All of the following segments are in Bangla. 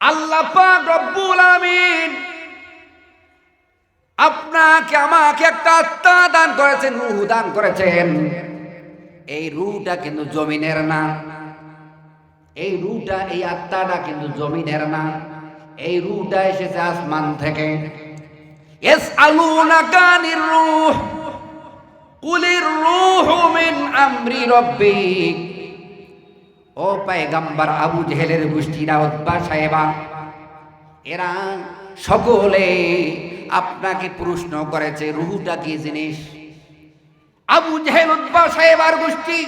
আল্লাহ পাক রব্বুল আলামিন আপনাকে আমাকে একটা আত্মা দান করেছেন, রূহ দান করেছেন। এই রূহটা কিন্তু জমিনের না, এই রূহটা, এই আত্মাটা কিন্তু জমিনের না, এই রূহটা এসেছে আসমান থেকে। ইয়াসআলুনাকা আনির রূহ কুলির রূহু মিন আমরি রাব্বিক। ও পয়গম্বর, আবু জেহেলের গোষ্ঠীরা, উতবা সাহেবা, এরা সকলে আপনাকে প্রশ্ন করেছে রূহটা কি জিনিস। আবু জেহেল, উতবা সাহেবার গোষ্ঠী,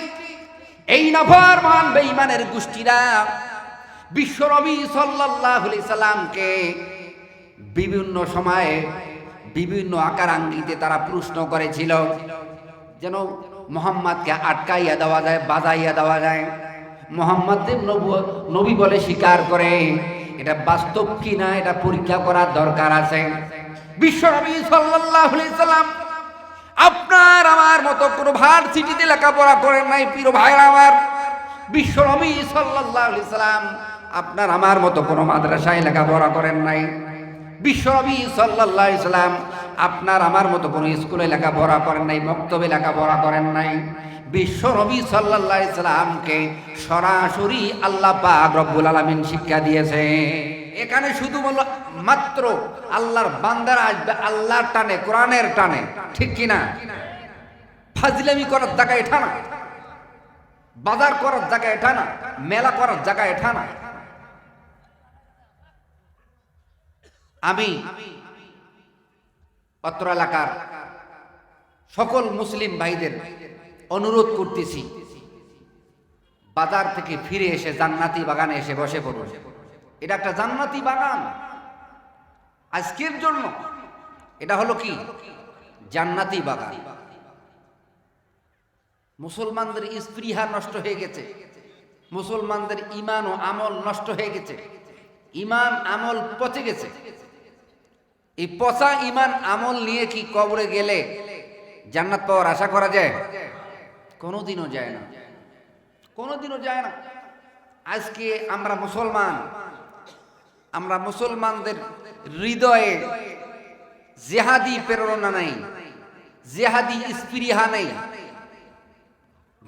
এই নাফরমান বেঈমানের গোষ্ঠীরা বিশ্বনবী সাল্লাল্লাহু আলাইহি সাল্লামকে বিভিন্ন সময়ে বিভিন্ন আকার আঙ্গিতে তারা প্রশ্ন করেছিল, যেন মুহাম্মদকে আটকাইয়া দেওয়া যায়, বাজাইয়া দেওয়া যায়। মুহাম্মদ নবী বলে স্বীকার করে, এটা বাস্তব কিনা এটা পরীক্ষা করার দরকার আছে। বিশ্বনবী সাল্লাল্লাহু আলাইহি সাল্লাম আপনার আমার মতো কোনো ভার্সিটিতে লেখাপড়া করেন নাই, প্রিয় ভাইরা আমার। বিশ্বনবী সাল্লাল্লাহু আলাইহি সাল্লাম আপনার আমার মতো কোনো মাদ্রাসায় লেখাপড়া করেন নাই। বিশ্বনবী সাল্লাল্লাহু আলাইহি সাল্লাম আপনার আমার মতো কোনো স্কুলে লেখাপড়া করেন নাই, মক্তবে লেখাপড়া করেন নাই। বিশ্বনবী সাল্লাল্লাহু আলাইহি সাল্লামকে সরাসরি আল্লাহ পাক রব্বুল আলামিন শিক্ষা দিয়েছে। এখানে শুধু বলল মাত্র আল্লাহর বান্দারা আসবে আল্লাহর টানে, কোরআনের টানে, ঠিক কিনা? ফাজলামি করার জায়গা এটা না, বাজার করার জায়গা এটা না, মেলা করার জায়গা এটা না। আমি অত্র এলাকার সকল মুসলিম ভাইদের অনুরোধ করতেছি, বাজার থেকে ফিরে এসে জান্নাতি বাগানে এসে বসে পড়ুন। এটা একটা জান্নাতি বাগান আজকের জন্য। এটা হলো কি? জান্নাতি বাগান। মুসলমানদের স্পৃহা নষ্ট হয়ে গেছে, মুসলমানদের ঈমান ও আমল নষ্ট হয়ে গেছে, ঈমান আমল পচে গেছে। এই পচা ঈমান আমল নিয়ে কি কবরে গেলে জান্নাত পাওয়ার আশা করা যায়? কোনোদিনও যায় না, কোনোদিনও যায় না। আজকে আমরা মুসলমান, আমরা মুসলমানদের হৃদয়ে জেহাদি প্রেরণা নাই, জেহাদি স্পৃহা নাই,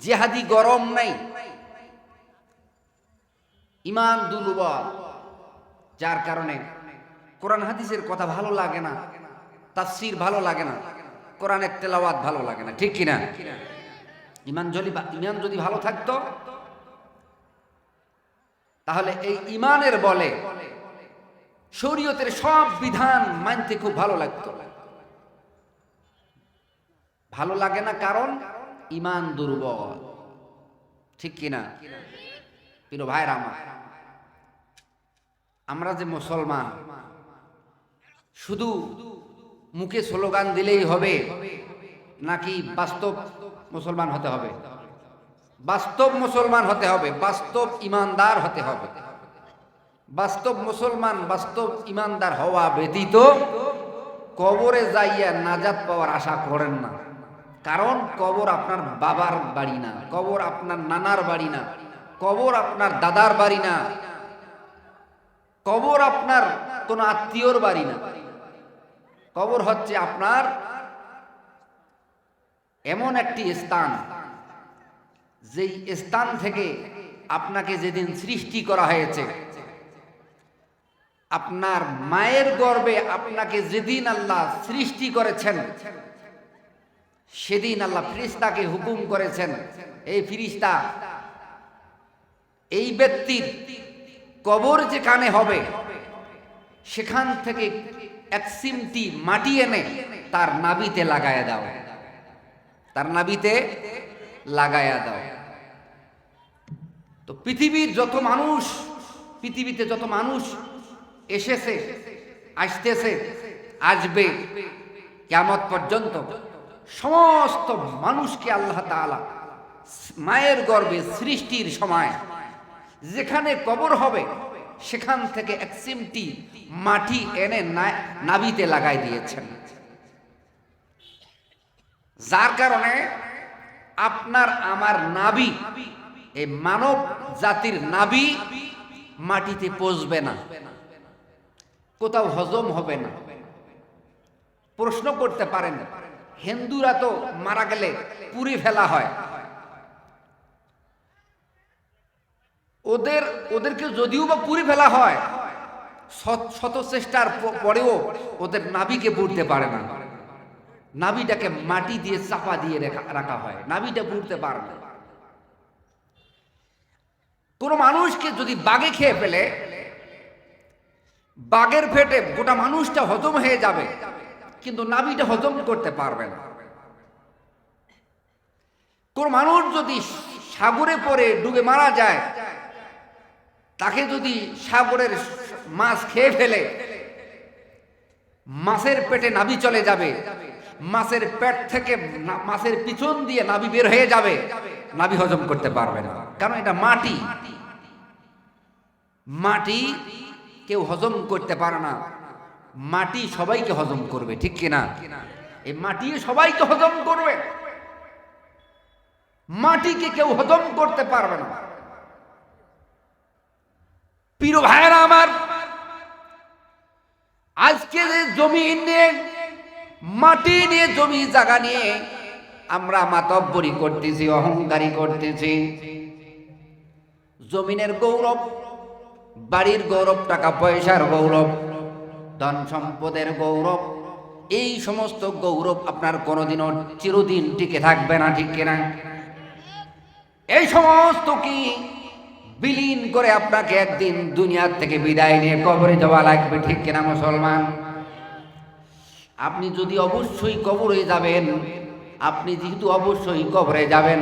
জেহাদি গরম নাই, ঈমান দুর্বল। যার কারণে কোরআন হাদিসের কথা ভালো লাগে না, তাফসীর ভালো লাগে না, কোরআনের তেলাওয়াত ভালো লাগে না, ঠিক কিনা? ঈমান যদি ভালো থাকতো তাহলে এই ঈমানের বলে শরীয়তের সব বিধান মানতে খুব ভালো লাগতো। ভালো লাগে না কারণ ঈমান দুর্বল, ঠিক কিনা? প্রিয় ভাইরা আমার, আমরা যে মুসলমান, শুধু মুখে স্লোগান দিলেই হবে নাকি বাস্তব মুসলমান হতে হবে? বাস্তব মুসলমান হতে হবে, বাস্তব ঈমানদার হতে হবে। বাস্তব মুসলমান, বাস্তব ঈমানদার হওয়া ব্যতীত কবরে যাইয়া নাজাত পাওয়ার আশা করেন না। কারণ কবর আপনার বাবার বাড়ি না, কবর আপনার নানার বাড়ি না, কবর আপনার দাদার বাড়ি না, কবর আপনার কোন আত্মীয়র বাড়ি না। কবর হচ্ছে আপনার এমন একটি স্থান, যেই স্থান থেকে আপনাকে যেদিন সৃষ্টি করা হয়েছে, আপনার মায়ের গর্ভে আপনাকে যেদিন আল্লাহ সৃষ্টি করেছেন, সেদিন আল্লাহ ফেরেশতাকে হুকুম করেছেন, এই ফেরেশতা এই ব্যক্তির কবর যেখানে হবে সেখান থেকে এক সিমটি মাটি এনে তার নাভিতে লাগায়া দাও, তার নাভিতে লাগায়া দাও। তো পৃথিবীর যত মানুষ, পৃথিবীতে যত মানুষ এসেছে, আসতেছে, আসবে কিয়ামত পর্যন্ত, সমস্ত মানুষকে আল্লাহ তাআলা মায়ের গর্ভে সৃষ্টির সময় যেখানে কবর হবে সেখান থেকে এক সিমটি মাটি এনে নাভিতে লাগাই দিয়েছেন। যার কারণে আপনার আমার নাভি, এই মানব জাতির নাভি মাটিতে পচবে না, কোথাও হজম হবে না। প্রশ্ন করতে পারেন, হিন্দুরা তো মারা গেলে পুড়ি ফেলা হয়, ওদেরকে যদিও বা পুড়ি ফেলা হয়, শত চেষ্টার পরেও ওদের নাভিকে পুড়তে পারে না। নাভিটাকে মাটি দিয়ে চাপা দিয়ে রাখা হয়, নাভিটা পুড়তে পারে না। কোন মানুষকে যদি বাঘে খেয়ে ফেলে, বাঘের পেটে গোটা মানুষটা হজম হয়ে যাবে, কিন্তু নাভিটা হজম করতে পারবে না। কোন মানুষ যদি সাগরে পড়ে ডুবে মারা যায়, তাকে যদি সাগরের মাছ খেয়ে ফেলে, মাছের পেটে নাভি চলে যাবে, মাছের পেট থেকে মাছের পিছন দিয়ে নাভি বের হয়ে যাবে, নাভি হজম করতে পারবে না, কারণ এটা মাটি। মাটি কেউ হজম করতে পারে না, মাটি সবাইকে হজম করবে, ঠিক কিনা? এই মাটি সবাইকে হজম করবে, মাটিকে কেউ হজম করতে পারবে না। প্রিয় ভাইরা আমার, আজকে যে জমি নিয়ে, মাটি নিয়ে, জমি জায়গা নিয়ে আমরা মাতব্বরি করতেছি, অহংকারী করতেছি। জমিনের গৌরব, বাড়ির গৌরব, টাকা পয়সার গৌরব, ধন সম্পদের গৌরব, এই সমস্ত গৌরব আপনার কোনোদিনও চিরদিন টিকে থাকবে না, ঠিক কিনা? এই সমস্ত কি বিলীন করে আপনাকে একদিন দুনিয়ার থেকে বিদায় নিয়ে কবরে যাওয়া লাগবে, ঠিক কিনা মুসলমান? আপনি যদি অবশ্যই কবরে যাবেন, আপনি যেহেতু অবশ্যই কবরে যাবেন,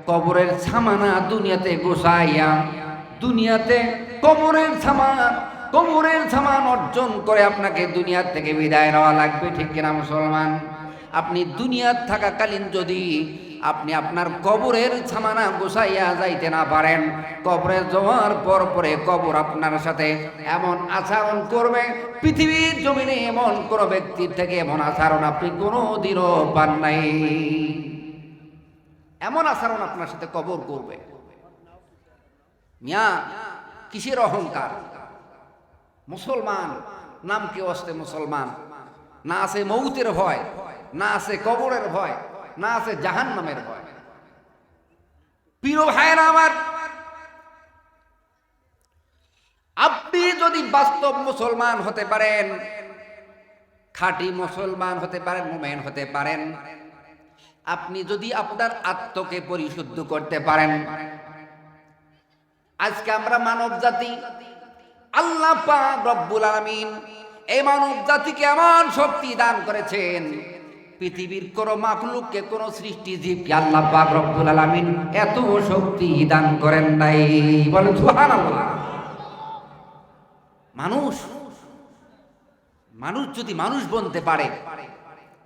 কবরের সামানা দুনিয়াতে গোছাইয়া, দুনিয়াতে কবরের সামান অর্জন করে আপনাকে দুনিয়ার থেকে বিদায় নেওয়া লাগবে, ঠিক কিনা মুসলমান? আপনি দুনিয়ার থাকাকালীন যদি আপনি আপনার কবরের সামানা গোছাইয়া যাইতে না পারেন, কবরে যাওয়ার পরে কবর আপনার সাথে এমন আচরণ করবে, পৃথিবীর জমিনে এমন কোন ব্যক্তির থেকে এমন আচরণ আপনি কোনোদিনও পান নাই। এমন আচরণ আপনার সাথে কবর করবে। মিয়া, কিসের অহংকার? মুসলমান নাম কি অস্তে মুসলমান? না আছে মৌতের ভয়, না আছে কবরের ভয়, না আছে জাহান্নামের ভয়। প্রিয় ভাইরা আমার, আপনি যদি বাস্তব মুসলমান হতে পারেন, খাঁটি মুসলমান হতে পারেন, মুমিন হতে পারেন, আপনি যদি আপনার আত্মাকে পরিশুদ্ধ করতে পারেন। আজকে আমরা মানব জাতি, আল্লাহ পাক রব্বুল আলামিন এই মানব জাতিকে এমন শক্তি দান করেছেন, পৃথিবীর কোন মাখলুককে, কোন সৃষ্টিজীবকে আল্লাহ পাক রব্বুল আলামিন এত শক্তি দান করেন নাই। বলে সুবহানাল্লাহ। মানুষ যদি মানুষ বনতে পারে,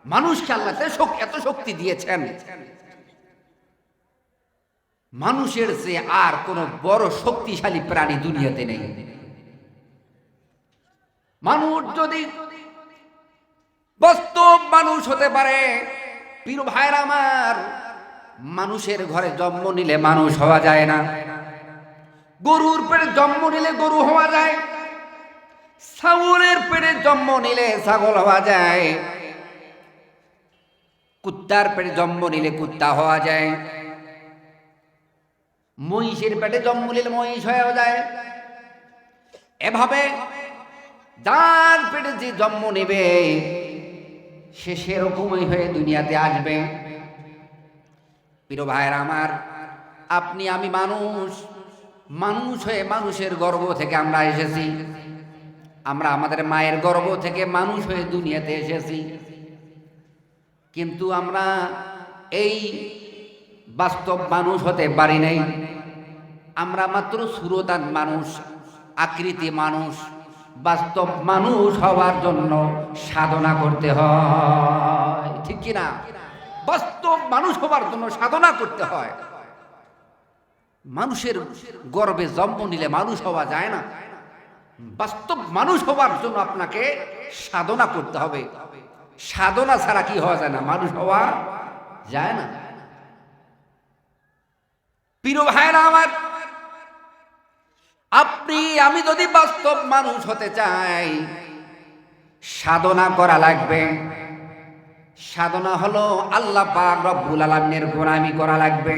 মানুষকে আল্লাহ এত শক্তি দিয়েছেন, মানুষের যে আর কোন বড় শক্তিশালী প্রাণী দুনিয়াতে নেই। মানুষ যদি বাস্তব মানুষ হতে পারে, প্রিয় ভাইরা আমার, মানুষের ঘরে জন্ম নিলে মানুষ হওয়া যায় না। গরুর পেটে জন্ম নিলে গরু হওয়া যায়, ছাগলের পেটে জন্ম নিলে ছাগল হওয়া যায়, কুত্তার পেটে জন্ম নিলে কুত্তা হওয়া যায়, মহিষের পেটে জন্ম নিলে মহিষ হয়ে যায়। এভাবে যার পেটে যে জন্ম নেবে সে সেরকমই হয়ে দুনিয়াতে আসবে। প্রিয় ভাইরা আমার, আপনি আমি মানুষ হয়ে মানুষের গর্ভ থেকে আমরা এসেছি। আমরা আমাদের মায়ের গর্ভ থেকে মানুষ হয়ে দুনিয়াতে এসেছি, কিন্তু আমরা এই বাস্তব মানুষ হতে পারি নাই। আমরা মাত্র সুরতান মানুষ, আকৃতি মানুষ। বাস্তব মানুষ হওয়ার জন্য সাধনা করতে হয়, ঠিক কিনা? বাস্তব মানুষ হওয়ার জন্য সাধনা করতে হয়। মানুষের গর্ভে জন্ম নিলে মানুষ হওয়া যায় না। বাস্তব মানুষ হওয়ার জন্য আপনাকে সাধনা করতে হবে। সাধনা ছাড়া কি হওয়া যায় না? মানুষ হওয়া যায় না। প্রিয় ভাইরা আমার, আপনি আমি যদি বাস্তব মানুষ হতে চাই, সাধনা করা লাগবে। সাধনা হলো আল্লাহ পাক রব্বুল আলামিনের গোলামি করা লাগবে।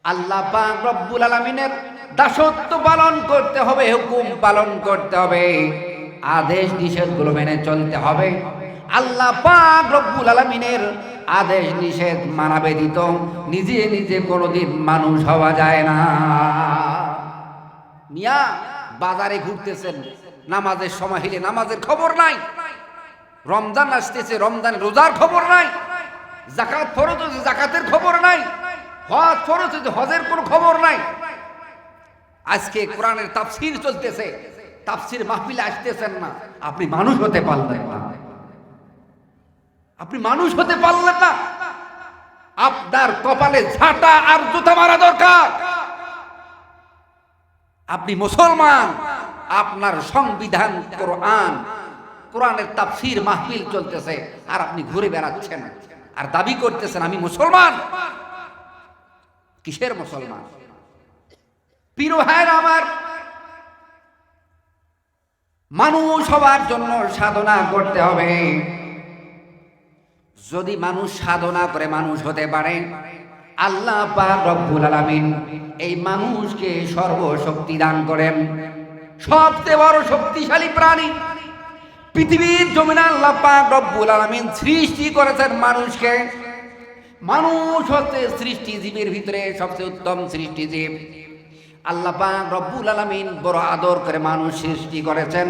আল্লাহ পাক রব্বুল আলামিনের দাসত্ব পালন করতে হবে, হুকুম পালন করতে হবে, আদেশ নিষেধগুলো মেনে চলতে হবে। আল্লাহ পাক রব্বুল আলামিনের আদেশ নিষেধ মানা ব্যতীত নিজে নিজে কোনোদিন মানুষ হওয়া যায় না। মিয়া বাজারে ঘুরতেছেন, নামাজের সময় হলে নামাজের খবর নাই, রমজান আসতেছে রমজান রোজার খবর নাই, যাকাত ফরজ হয়েছে যাকাতের খবর নাই, হজ ফরজ হয়েছে হজের কোনো খবর নাই। আজকে কোরআনের তাফসীর চলতেছে, তাফসীর মাহফিলে আসতেছেন না, আপনি মানুষ হতে পারলেন না। আপনি মানুষ হতে পারলেন না। আপনার কপালে ঝাঁটা আর জুতা মারা দরকার। আপনি মুসলমান, আপনার সংবিধান কোরআন, কোরআনের তাফসীর মাহফিল চলতেছে, আর আপনি ঘুরে বেড়াচ্ছেন আর দাবি করতেছেন আমি মুসলমান। কিসের মুসলমান? প্রিয় ভাইরা আমার, মানুষ হওয়ার জন্য সাধনা করতে হবে। যদি মানুষ সাধনা করে মানুষ হতে পারে, আল্লাহ পাক রব্বুল আলামিন এই মানুষকে সর্বশক্তি দান করেন। সবচেয়ে বড় শক্তিশালী প্রাণী পৃথিবীর জমিনে আল্লাহ পাক রব্বুল আলামিন সৃষ্টি করেছেন মানুষকে। মানুষ হচ্ছে সৃষ্টিজীবের ভিতরে সবচেয়ে উত্তম সৃষ্টিজীব। আল্লাহ পাক রব্বুল আলামিন বড় আদর করে মানুষ সৃষ্টি করেছেন,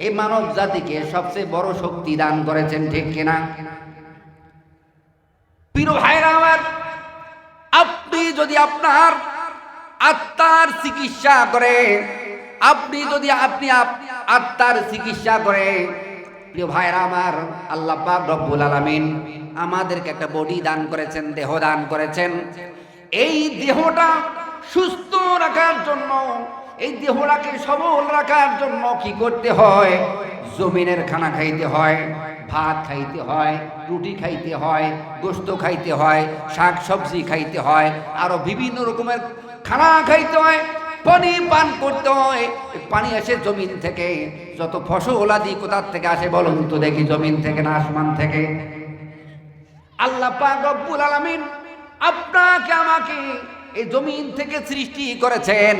এই মানব জাতিকে সবচেয়ে বড় শক্তি দান করেছেন, ঠিক কিনা? প্রিয় ভাইরা আমার, আপনি যদি আপনার আত্মার চিকিৎসা করে, আপনি যদি আত্মার চিকিৎসা করে, প্রিয় ভাইরা আমার, আল্লাহ পাক রব্বুল আলামিন আমাদেরকে একটা বডি দান করেছেন, দেহ দান করেছেন। এই দেহটা সুস্থ রাখার জন্য, এই দেহটাকে সবল রাখার জন্য কি করতে হয়? জমিনের খানা খাইতে হয়, ভাত খাইতে হয়, রুটি খাইতে হয়, গোশত খাইতে হয়, শাক সবজি খাইতে হয়, আরো বিভিন্ন রকমের খানা খাইতে হয়, পানি পান করতে হয়। পানি আসে জমিন থেকে। যত ফসল আদি কোথার থেকে আসে বলুন তো দেখি? জমিন থেকে না আসমান থেকে? আল্লাহ পাক রব্বুল আলামিন আপনাকে আমাকে এই জমিন থেকে সৃষ্টি করেছেন।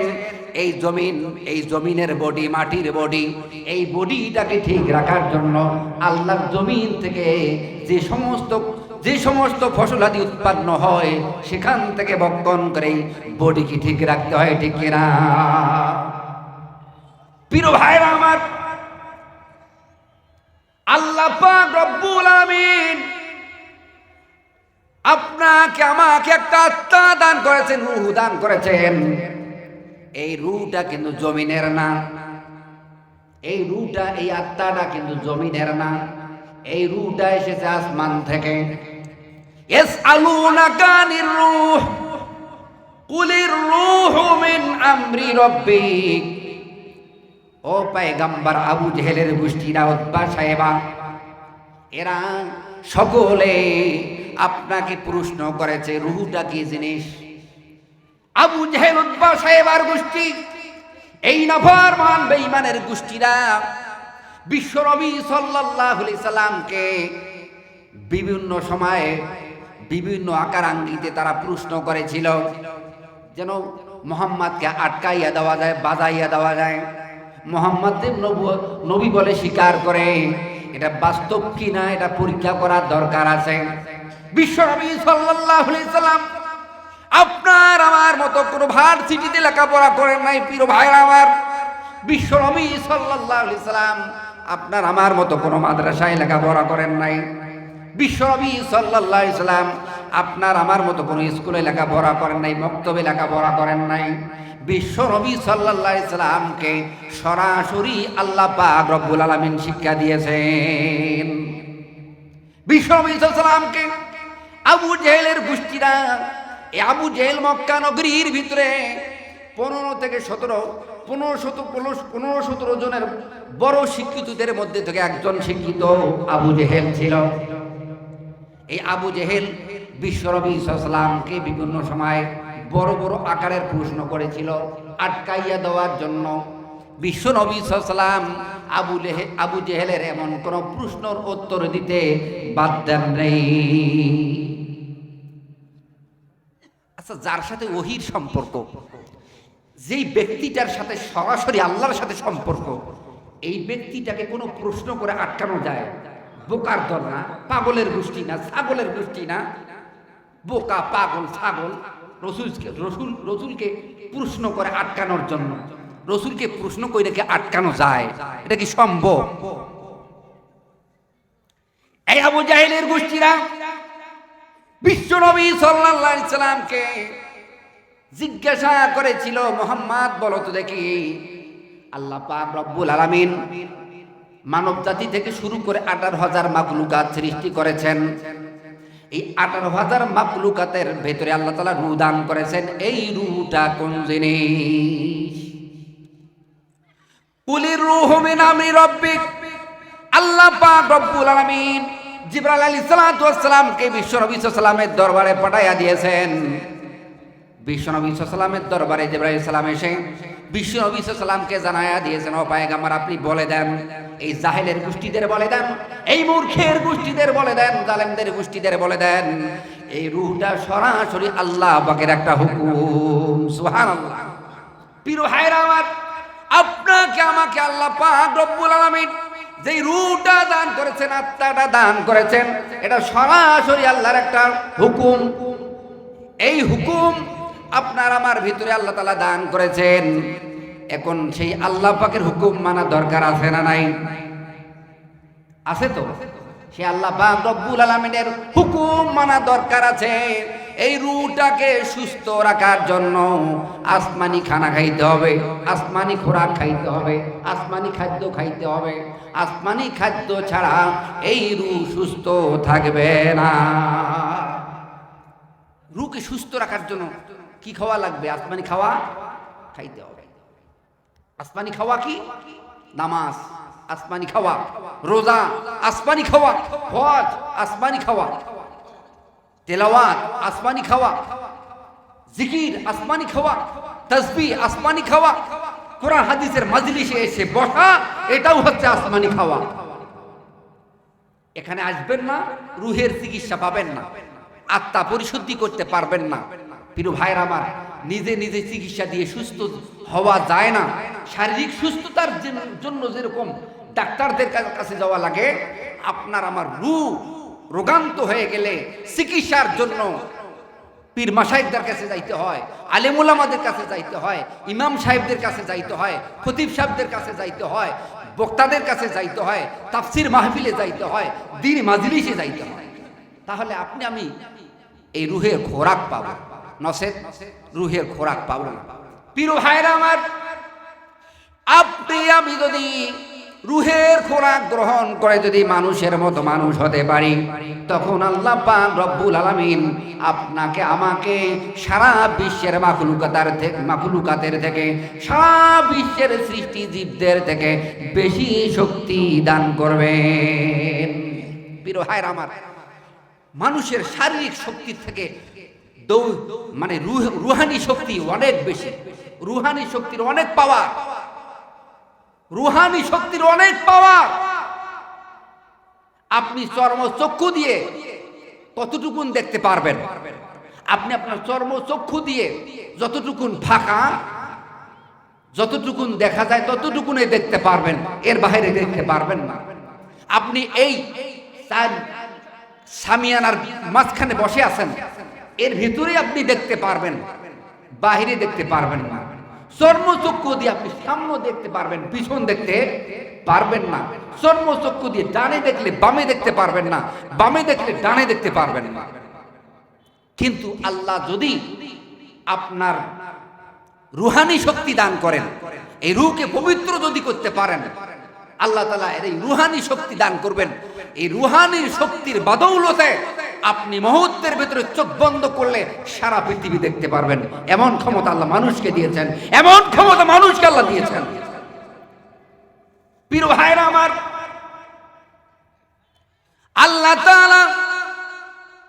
এই জমিনের বডি, মাটির বডি, এই বডিটাকে ঠিক রাখার জন্য আল্লাহর জমিন থেকে যে সমস্ত ফসলাদি উৎপন্ন হয় সেখান থেকে বক্ষণ করে বডিকে ঠিক রাখতে হয়, ঠিক কিনা? প্রিয় ভাইরা আমার, আল্লাহ পাক রব্বুল আলামিন আপনাকে আমাকে একটা আত্মা দান করেছেন, রূহ দান করেছেন। এই রূহটা কিন্তু জমিনের না, এই রূহটা, এই আত্মাটা কিন্তু জমিনের না, এই রূহটা এসেছে আসমান থেকে। ইয়াসআলুনাকা আনির রূহ কুলির রূহু মিন আমরি রাব্বিক। ও পয়গম্বর আবু জেহেলের গোষ্ঠীরা, উতবা সাহেবা, এরা সকলে আপনাকে প্রশ্ন করেছে রূহটা কি জিনিস। আবু জেহেল, উতবা সাহেবার গোষ্ঠী, এই নাফরমান বেঈমানের গোষ্ঠীরা বিশ্বনবী সাল্লাল্লাহু আলাইহি সাল্লামকে বিভিন্ন সময়ে বিভিন্ন আকার আঙ্গিতে তারা প্রশ্ন করেছিল, যেন মুহাম্মদকে আটকাইয়া দেওয়া যায়, বাজাইয়া দেওয়া যায়। মুহাম্মদ নবী বলে স্বীকার করে, এটা বাস্তব কিনা এটা পরীক্ষা করার দরকার আছে। বিশ্বনবী সাল্লাল্লাহু আলাইহি সাল্লাম আপনার আমার মতো কোনো ভার্সিটিতে লেখাপড়া করেন নাই। প্রিয় ভাইরা আমার, বিশ্বনবী সাল্লাল্লাহু আলাইহি সাল্লাম আপনার আমার মতো কোনো মাদ্রাসায় লেখাপড়া করেন নাই। বিশ্বনবী সাল্লাল্লাহু আলাইহি সাল্লাম আপনার আমার মতো কোনো স্কুলে লেখাপড়া করেন নাই, মক্তবে লেখাপড়া করেন নাই। বিশ্বনবী সাল্লাল্লাহু আলাইহি সাল্লামকে সরাসরি আল্লাহ পাক রব্বুল আলামিন শিক্ষা দিয়েছেন। বিশ্বনবী সাল্লাল্লাহু আলাইহি সাল্লামকে আবু জেহেলের গোষ্ঠীরা, এই আবু জেহেল মক্কা নগরীর ভিতরে 15-17 জনের বড় শিক্ষিতদের মধ্যে থেকে একজন শিক্ষিত আবু জেহেল ছিল। এই আবু জেহেল বিশ্বনবী সাল্লাল্লাহু আলাইহি সাল্লামকে বিভিন্ন সময় বড় বড় আকারের প্রশ্ন করেছিল, আটকাইয়া দেওয়ার জন্য। বিশ্ব নবী সাল্লাল্লাহু আলাইহি ওয়াসাল্লাম আবু জেহেলের এমন কোন প্রশ্নের উত্তর দিতে বাদ দেন নাই। আচ্ছা, যার সাথে ওহীর সম্পর্ক, যেই ব্যক্তিটার সাথে সরাসরি আল্লাহর সাথে সম্পর্ক, এই ব্যক্তিটাকে কোনো প্রশ্ন করে আটকানো যায়? বোকার দল না, পাগলের গোষ্ঠী না, ছাগলের গোষ্ঠী না, বোকা পাগল ছাগল রসুলকে প্রশ্ন করে আটকানোর জন্য, রসুলকে প্রশ্ন করে কি আটকানো যায়? এটা কি সম্ভব? এই আবু জাহেলের গোষ্ঠীরা বিশ্ব নবী সাল্লাল্লাহু আলাইহি সাল্লামকে জিজ্ঞাসা করেছিল, মুহাম্মদ বলো তো দেখি, আল্লাহ পাক রব্বুল আলামিন মানব জাতি থেকে শুরু করে 18,000 মাখলুকাত সৃষ্টি করেছেন। এই 18,000 মাখলুকাতের ভেতরে আল্লাহ তাআলা রূহ দান করেছেন। এই রূহটা কোন জিনিস? কুলির রূহু মিন আমরি রাব্বিক। আল্লাহ পাক রব্বুল আলামিন জিবরাইল আলাইহিস সালাতু ওয়াস সালামকে বিশ্ব নবী সাল্লাল্লাহু আলাইহি ওয়াসাল্লামের দরবারে পাঠাইয়া দিয়েছেন। বিশ্ব নবী সাল্লাল্লাহু আলাইহি ওয়াসাল্লামের দরবারে জিবরাইল সালাম এসে বিশ্ব নবী সাল্লাল্লাহু আলাইহি ওয়াসাল্লামকে জানায়া দিয়েছেন, ও পয়গম্বর আপনি বলে দেন, এই জাহেলের গোষ্ঠীদের বলে দেন, এই মূর্খের গোষ্ঠীদের বলে দেন, জালেমদের গোষ্ঠীদের বলে দেন, এই রূহটা সরাসরি আল্লাহ পাকের একটা হুকুম। সুবহানাল্লাহ। প্রিয় ভাইরা আমার, আপনাকে আমাকে আল্লাহ পাক রব্বুল আলামিন যেই রূহটা দান করেছেন, আত্মাটা দান করেছেন, এটা সরাসরি আল্লাহর একটা হুকুম। এই হুকুম আপনার আমার ভিতরে আল্লাহ তাআলা দান করেছেন। এখন সেই আল্লাহ পাকের হুকুম মানা দরকার আছে না নাই? আছে তো। সে আল্লাহ পাক রব্বুল আলামিনের হুকুম মানা দরকার আছে। এই রূহটাকে সুস্থ রাখার জন্য আসমানি খানা খাইতে হবে, আসমানি খোরাক খাইতে হবে, আসমানি খাদ্য খাইতে হবে। আসমানি খাদ্য ছাড়া এই রূহ সুস্থ থাকবে না। রূহকে সুস্থ রাখার জন্য কি খাওয়া লাগবে? আসমানি খাওয়া খাইতে হবে। আসমানি খাওয়া কি? নামাজ আসমানি খাওয়া, রোজা আসমানি খাওয়া, হজ আসমানি খাওয়া, তেলাওয়াত আসমানি খাওয়া, জিকির আসমানি খাওয়া, তাসবিহ আসমানি খাওয়া, কোরআন হাদিসের মাজলিসে এসে বসা, এটাও হচ্ছে আসমানি খাওয়া। এখানে আসবেন না, রুহের চিকিৎসা পাবেন না, আত্মা পরিশুদ্ধি করতে পারবেন না। প্রিয় ভাইরা আমার, নিজে নিজে চিকিৎসা দিয়ে সুস্থ হওয়া যায় না। শারীরিক সুস্থতার জন্য যেরকম ডাক্তারদের কাছে যাওয়া লাগে, আপনার আমার রূহ রোগান্ত হয়ে গেলে চিকিৎসার জন্য পীর মাশায়েখদের কাছে যাইতে হয়, আলেম ওলামাদের কাছে যাইতে হয়, ইমাম সাহেবদের কাছে যাইতে হয়, খতিব সাহেবদের কাছে যাইতে হয়, বক্তাদের কাছে যাইতে হয়, তাফসির মাহফিলে যাইতে হয়, দ্বীন মাজলিসে যাইতে হয়। তাহলে আপনি আমি এই রুহের খোরাক পাবো, নসেত রুহের খোরাক পাবো না। প্রিয় ভাইরা আমার, আপনি আমি যদি রুহের খোরাক গ্রহণ করে যদি মানুষের মতো মানুষ হতে পারি, তখন আল্লাহ পাক রব্বুল আলামিন আপনাকে আমাকে সারা বিশ্বের মাখলুকাতের থেকে, সারা বিশ্বের সৃষ্টি জীবদের থেকে বেশি শক্তি দান করবেন। প্রিয় ভাইরা আমার, মানুষের শারীরিক শক্তির থেকে মানে রুহানি শক্তি অনেক বেশি, রুহানি শক্তির অনেক পাওয়ার, রুহানি শক্তির অনেক পাওয়ার। আপনি চর্মচক্ষু দিয়ে কতটুকুন দেখতে পারবেন? আপনি আপনার চর্মচক্ষু দিয়ে যতটুকুন ফাঁকা, যতটুকুন দেখা যায় ততটুকুনে দেখতে পারবেন, এর বাইরে দেখতে পারবেন না। আপনি এই সামিয়ানার মাঝখানে বসে আছেন, এর ভিতরে আপনি দেখতে পারবেন, বাহিরে দেখতে পারবেন না। চর্মচক্ষু দিয়ে আপনি সামনে দেখতে পারবেন, পিছন দেখতে পারবেন না। চর্মচক্ষু দিয়ে ডানে দেখলে বামে দেখতে পারবেন না, বামে দেখলে ডানে দেখতে পারবেন না। কিন্তু আল্লাহ যদি আপনার রুহানি শক্তি দান করেন, এই রূহকে পবিত্র যদি করতে পারেন, আল্লাহ তাআলা এই রুহানি শক্তি দান করবেন। এই রুহানি শক্তির বদৌলতে আপনি মুহূর্তের ভিতরে চোখ বন্ধ করলে সারা পৃথিবী দেখতে পারবেন। এমন ক্ষমতা আল্লাহ মানুষকে দিয়েছেন, এমন ক্ষমতা মানুষকে আল্লাহ দিয়েছেন। প্রিয় ভাইরা আমার, আল্লাহ তাআলা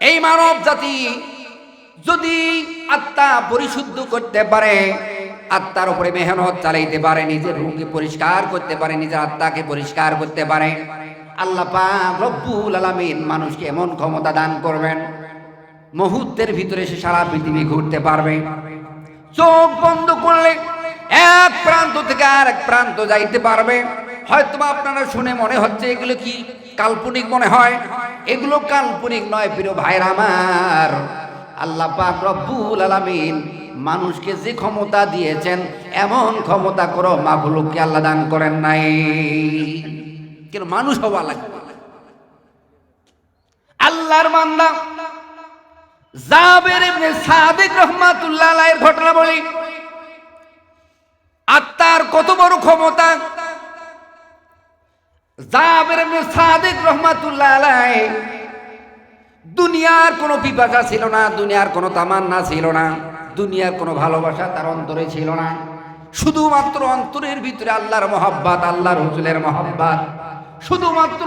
এই মানব জাতি যদি আত্মা পরিশুদ্ধ করতে পারে, আত্মার উপরে মেহনত চালাইতে পারে, নিজের রূহকে পরিষ্কার করতে পারে, নিজের আত্মাকে পরিষ্কার করতে পারে, আল্লাহ পাক রব্বুল আলামিন মানুষকে এমন ক্ষমতা দান করবেন, মুহূর্তের ভিতরে সে সারা পৃথিবী ঘুরতে পারবে। চোখ বন্ধ করলে এক প্রান্ত থেকে আর এক প্রান্ত যাইতে পারবে। হয়তো আপনারা শুনে মনে হচ্ছে এগুলো কি কাল্পনিক মনে হয়, এগুলো কাল্পনিক নয় প্রিয় ভাইরা আমার। আল্লাহ পাক রব্বুল আলামিন মানুষকে যে ক্ষমতা দিয়েছেন, এমন ক্ষমতা করো মাখলুককে আল্লাহ দান করেন নাই। কেন মানুষ হওয়া লাগবে। আল্লাহর বান্দা জাবের ইবনে সাদিক রাহমাতুল্লাহ আলাইহির ঘটনা বলি। আত্মার কত বড় ক্ষমতা! জাবের ইবনে সাদিক রাহমাতুল্লাহ আলাইহি দুনিয়ার কোনো পিপাসা ছিল না, দুনিয়ার কোনো তামান্না ছিল না, দুনিয়ার কোনো ভালোবাসা তার অন্তরে ছিল না। শুধুমাত্র অন্তরের ভিতরে আল্লাহর মহব্বত, আল্লাহর রাসূলের মহব্বত, শুধুমাত্র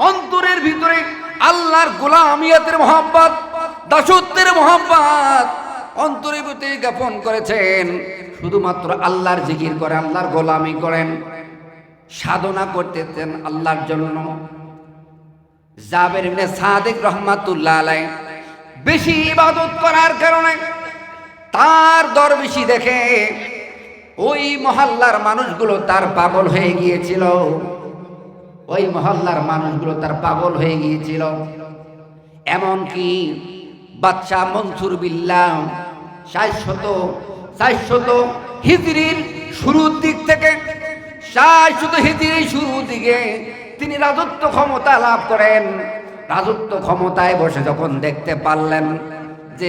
অন্তরের ভিতরে আল্লাহর গোলামিয়াতের মহব্বত, দাসত্বের মহব্বত অন্তরের ভিতরে জ্ঞাপন করেছেন। শুধুমাত্র আল্লাহর জিকির করে, আল্লাহর গোলামি করেন, সাধনা করতেছেন আল্লাহর জন্য। জাবের ইবনে সাদিক রাহমাতুল্লাহ আলাইহি বেশি ইবাদত করার কারণে তার দরবেশি দেখে ওই মহল্লার মানুষগুলো তার পাগল হয়ে গিয়েছিল। ওই মহল্লার মানুষগুলো তার পাগল হয়ে গিয়েছিল। এমনকি বাদশা মনসুর বিল্লাহ 400 হিজরির শুরুর দিক থেকে 400 হিজরির শুরুর দিকে তিনি রাজত্ব ক্ষমতা লাভ করেন। রাজত্ব ক্ষমতায় বসে যখন দেখতে পারলেন যে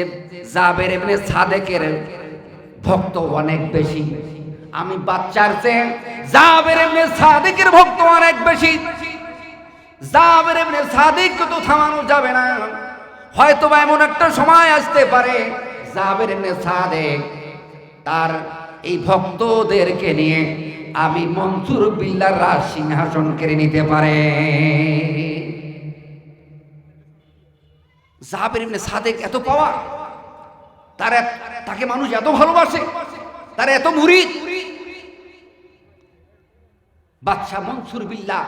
জাবের ইবনে সাদেকের ভক্ত অনেক বেশি, আমি বাচ্চার চেয়ে জাবের ইবনে সাদেকের ভক্ত অনেক বেশি, জাবের ইবনে সাদিককে তো থামানো যাবে না। হয়তো বা এমন একটা সময় আসতে পারে জাবের ইবনে সাদেক তার এই ভক্তদেরকে নিয়ে আমি মনসুর বিল্লাহর রাজ সিংহাসন কেড়ে নিতে পারে। জাবের ইবনে সাদেক এত পাওয়া, তাকে মানুষ এত ভালোবাসে, তার এত মুরিদ। বাদশা মনসুর বিল্লাহ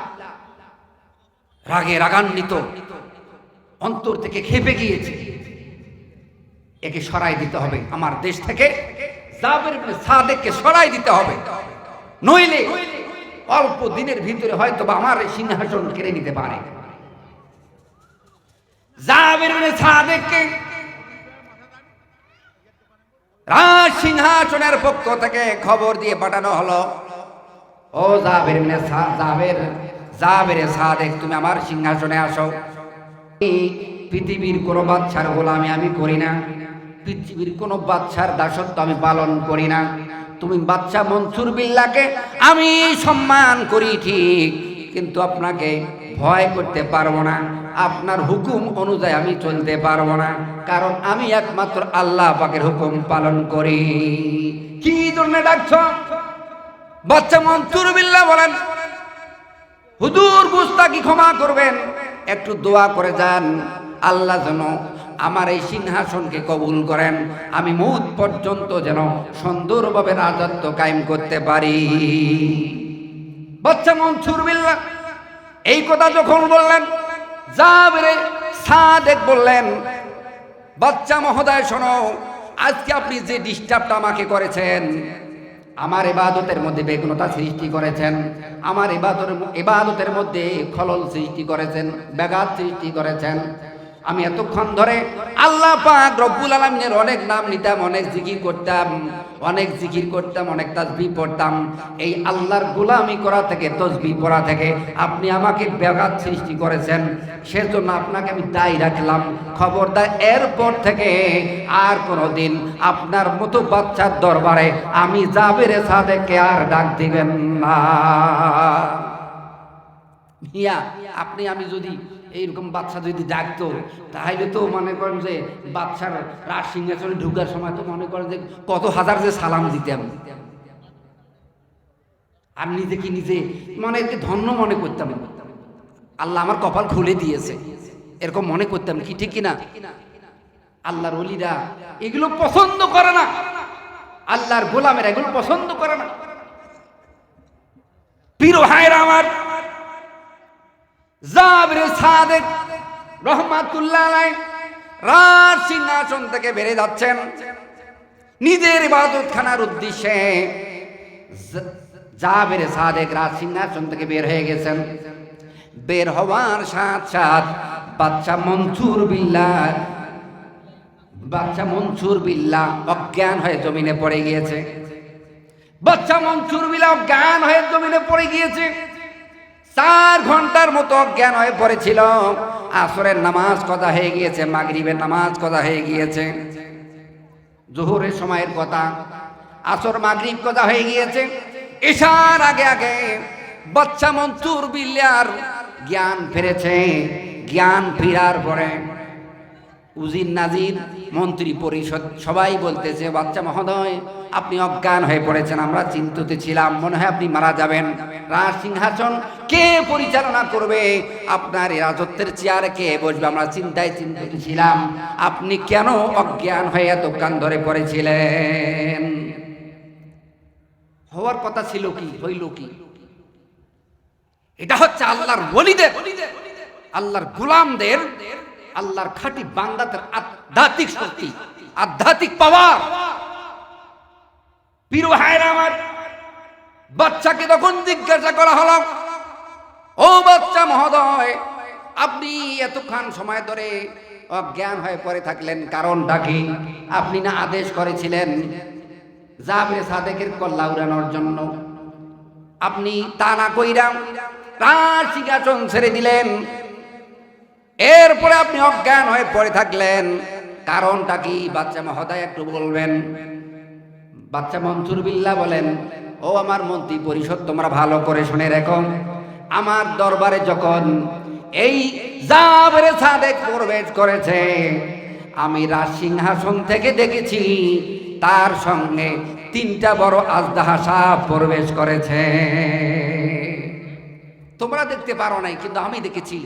রাগে রাগান্বিত, অন্তর থেকে খেপে গিয়েছে। একে সরাই দিতে হবে, আমার দেশ থেকে জাবের ইবনে সাদেককে সরাই দিতে হবে, নইলে অল্প দিনের ভিতরে হয়তো বা আমার সিংহাসন কেড়ে নিতে পারে। জাবের ইবনে সাদেককে রাজ সিংহাসনের পক্ষ থেকে খবর দিয়ে পাঠানো হলো, ও জাবের ইবনে জাবের সাদেক, তুমি আমার সিংহাসনে আসো। পৃথিবীর কোনো বাদশার গোলামি আমি করি না, পৃথিবীর কোনো বাদশার দাসত্ব আমি পালন করি না। তুমি বাদশা মনসুর বিল্লাহকে আমি সম্মান করি ঠিক, কিন্তু আপনাকে ভয় করতে পারবো না, আপনার হুকুম অনুযায়ী আমি চলতে পারবো না, কারণ আমি একমাত্র আল্লাহ পাকের হুকুম পালন করি। কি জন্য ডাকছ? বাদশা মনসুর বিল্লাহ বলেন, হুজুর গুস্তাখি ক্ষমা করবেন, একটু দোয়া করে যান আল্লাহ যেন আমার এই সিংহাসনকে কবুল করেন, আমি মউত পর্যন্ত যেন সুন্দরভাবে রাজত্ব কায়েম করতে পারি। বাদশা মনসুর বিল্লাহ এই কথা যখন বললেন, জাবের সাদেক বললেন, বাদশা মহোদয় শোনো, আজকে আপনি যে ডিস্টার্বটা আমাকে করেছেন, আমার ইবাদতের মধ্যে বিঘ্নতা সৃষ্টি করেছেন, আমার ইবাদতের মধ্যে খলল সৃষ্টি করেছেন, ব্যাঘাত সৃষ্টি করেছেন। আমি এতক্ষণ ধরে আল্লাহ পাক রব্বুল আলামিনের অনেক নাম নিতাম, অনেক জিকির করতাম, অনেক তাসবিহ পড়তাম। এই আল্লাহর গোলামি করা থেকে, তাসবিহ পড়া থেকে আপনি আমাকে ব্যাঘাত সৃষ্টি করেছেন, সেজন্য আপনাকে আমি দায়ী রাখলাম। খবরদার এরপর থেকে আর কোনোদিন আপনার মতো বাচ্চার দরবারে আমি জাবের সাদেককে আর ডাক দিবেন না। মিয়া, আপনি আমি যদি এইরকম বাচ্চা যদি ডাকতো, তাহলে তো মনে করেন যে বাচ্চার রাজ সিংহাসনে ঢুকার সময় তো মনে করেন যে কত হাজার যে সালাম দিতাম, আর নিজে মনে ধন্য মনে করতাম, আল্লাহ আমার কপাল খুলে দিয়েছে, এরকম মনে করতাম। কি ঠিক কিনা? আল্লাহর ওলিরা এগুলো পছন্দ করে না। আল্লাহর গোলামের এগুলো পছন্দ করে না। প্রিয় ভাইরা আমার, জাবের সাদেক রহমাতুল্লাহ আলাইহি রাজ সিংহাসন থেকে বেড়ে যাচ্ছেন নিজের ইবাদতখানার উদ্দেশ্যে। জাবের সাদেক রাজ সিংহাসন থেকে বের হয়ে গেছেন। বের হওয়ার সাথে সাথে বাদশা মনসুর বিল্লাহ অজ্ঞান হয়ে জমিনে পড়ে গিয়েছে। বাদশা মনসুর বিল্লাহ অজ্ঞান হয়ে জমিনে পড়ে গিয়েছে। 4 ঘন্টার মতো অজ্ঞান হয়ে পড়েছিল। আসরের নামাজ কজা হয়ে গিয়েছে, মাগরিবের নামাজ কজা হয়ে গিয়েছে, জোহরের সময়ের কথা, আসর মাগরিব কজা হয়ে গিয়েছে। এশার আগে আগে বাদশা মনসুর বিল্লাহর জ্ঞান ফিরেছে। জ্ঞান ফেরার পরে উজির নাজির মন্ত্রী পরিষদ সবাই বলতেছে, বাদশা মহোদয় আপনি অজ্ঞান হয়ে পড়েছেন, আমরা চিন্তিত ছিলাম, মনে হয় আপনি মারা যাবেন। রাজ সিংহাসন কে পরিচালনা করবে, আপনার এই রাজত্বের চেয়ারে কে বসবে, আমরা চিন্তিত ছিলাম। আপনি কেন অজ্ঞান হয়ে এতক্ষণ ধরে পড়েছিলেন? হওয়ার কথা ছিল কি, হইল কি? এটা হচ্ছে আল্লাহর ওলিদের, আল্লাহর গোলামদের, আল্লাহর খাঁটি বান্দাদের আধ্যাত্মিক শক্তি, আধ্যাত্মিক পাওয়ার। প্রিয় ভাইরা আমার, বাচ্চাকে তখন জিজ্ঞাসা করা হলো, ও বাচ্চা মহোদয় আপনি এতক্ষণ সময় ধরে অজ্ঞান হয়ে পড়ে থাকলেন, কারণটা কি? আপনি না আদেশ করেছিলেন জাবের সাদেকের কল্লা উড়ানোর জন্য? আপনি তা না কইরা রাজ সিংহাসন ছেড়ে দিলেন, এরপরে আপনি অজ্ঞান হয়ে পড়ে থাকলেন, কারণটা কি বাচ্চা মহোদয় একটু বলবেন? বাচ্চা মনসুর বিল্লাহ বলেন, ও আমার মন্ত্রী পরিষদ, তোমরা ভালো করে শুনে রেখো, আমার দরবারে যখন এই জাবের সাদেক প্রবেশ করেছে, আমি রাজ সিংহাসন থেকে দেখেছি তার সঙ্গে 3টা বড় আজদাহা সাপ প্রবেশ করেছে। তোমরা দেখতে পারো নাই, কিন্তু আমি দেখেছি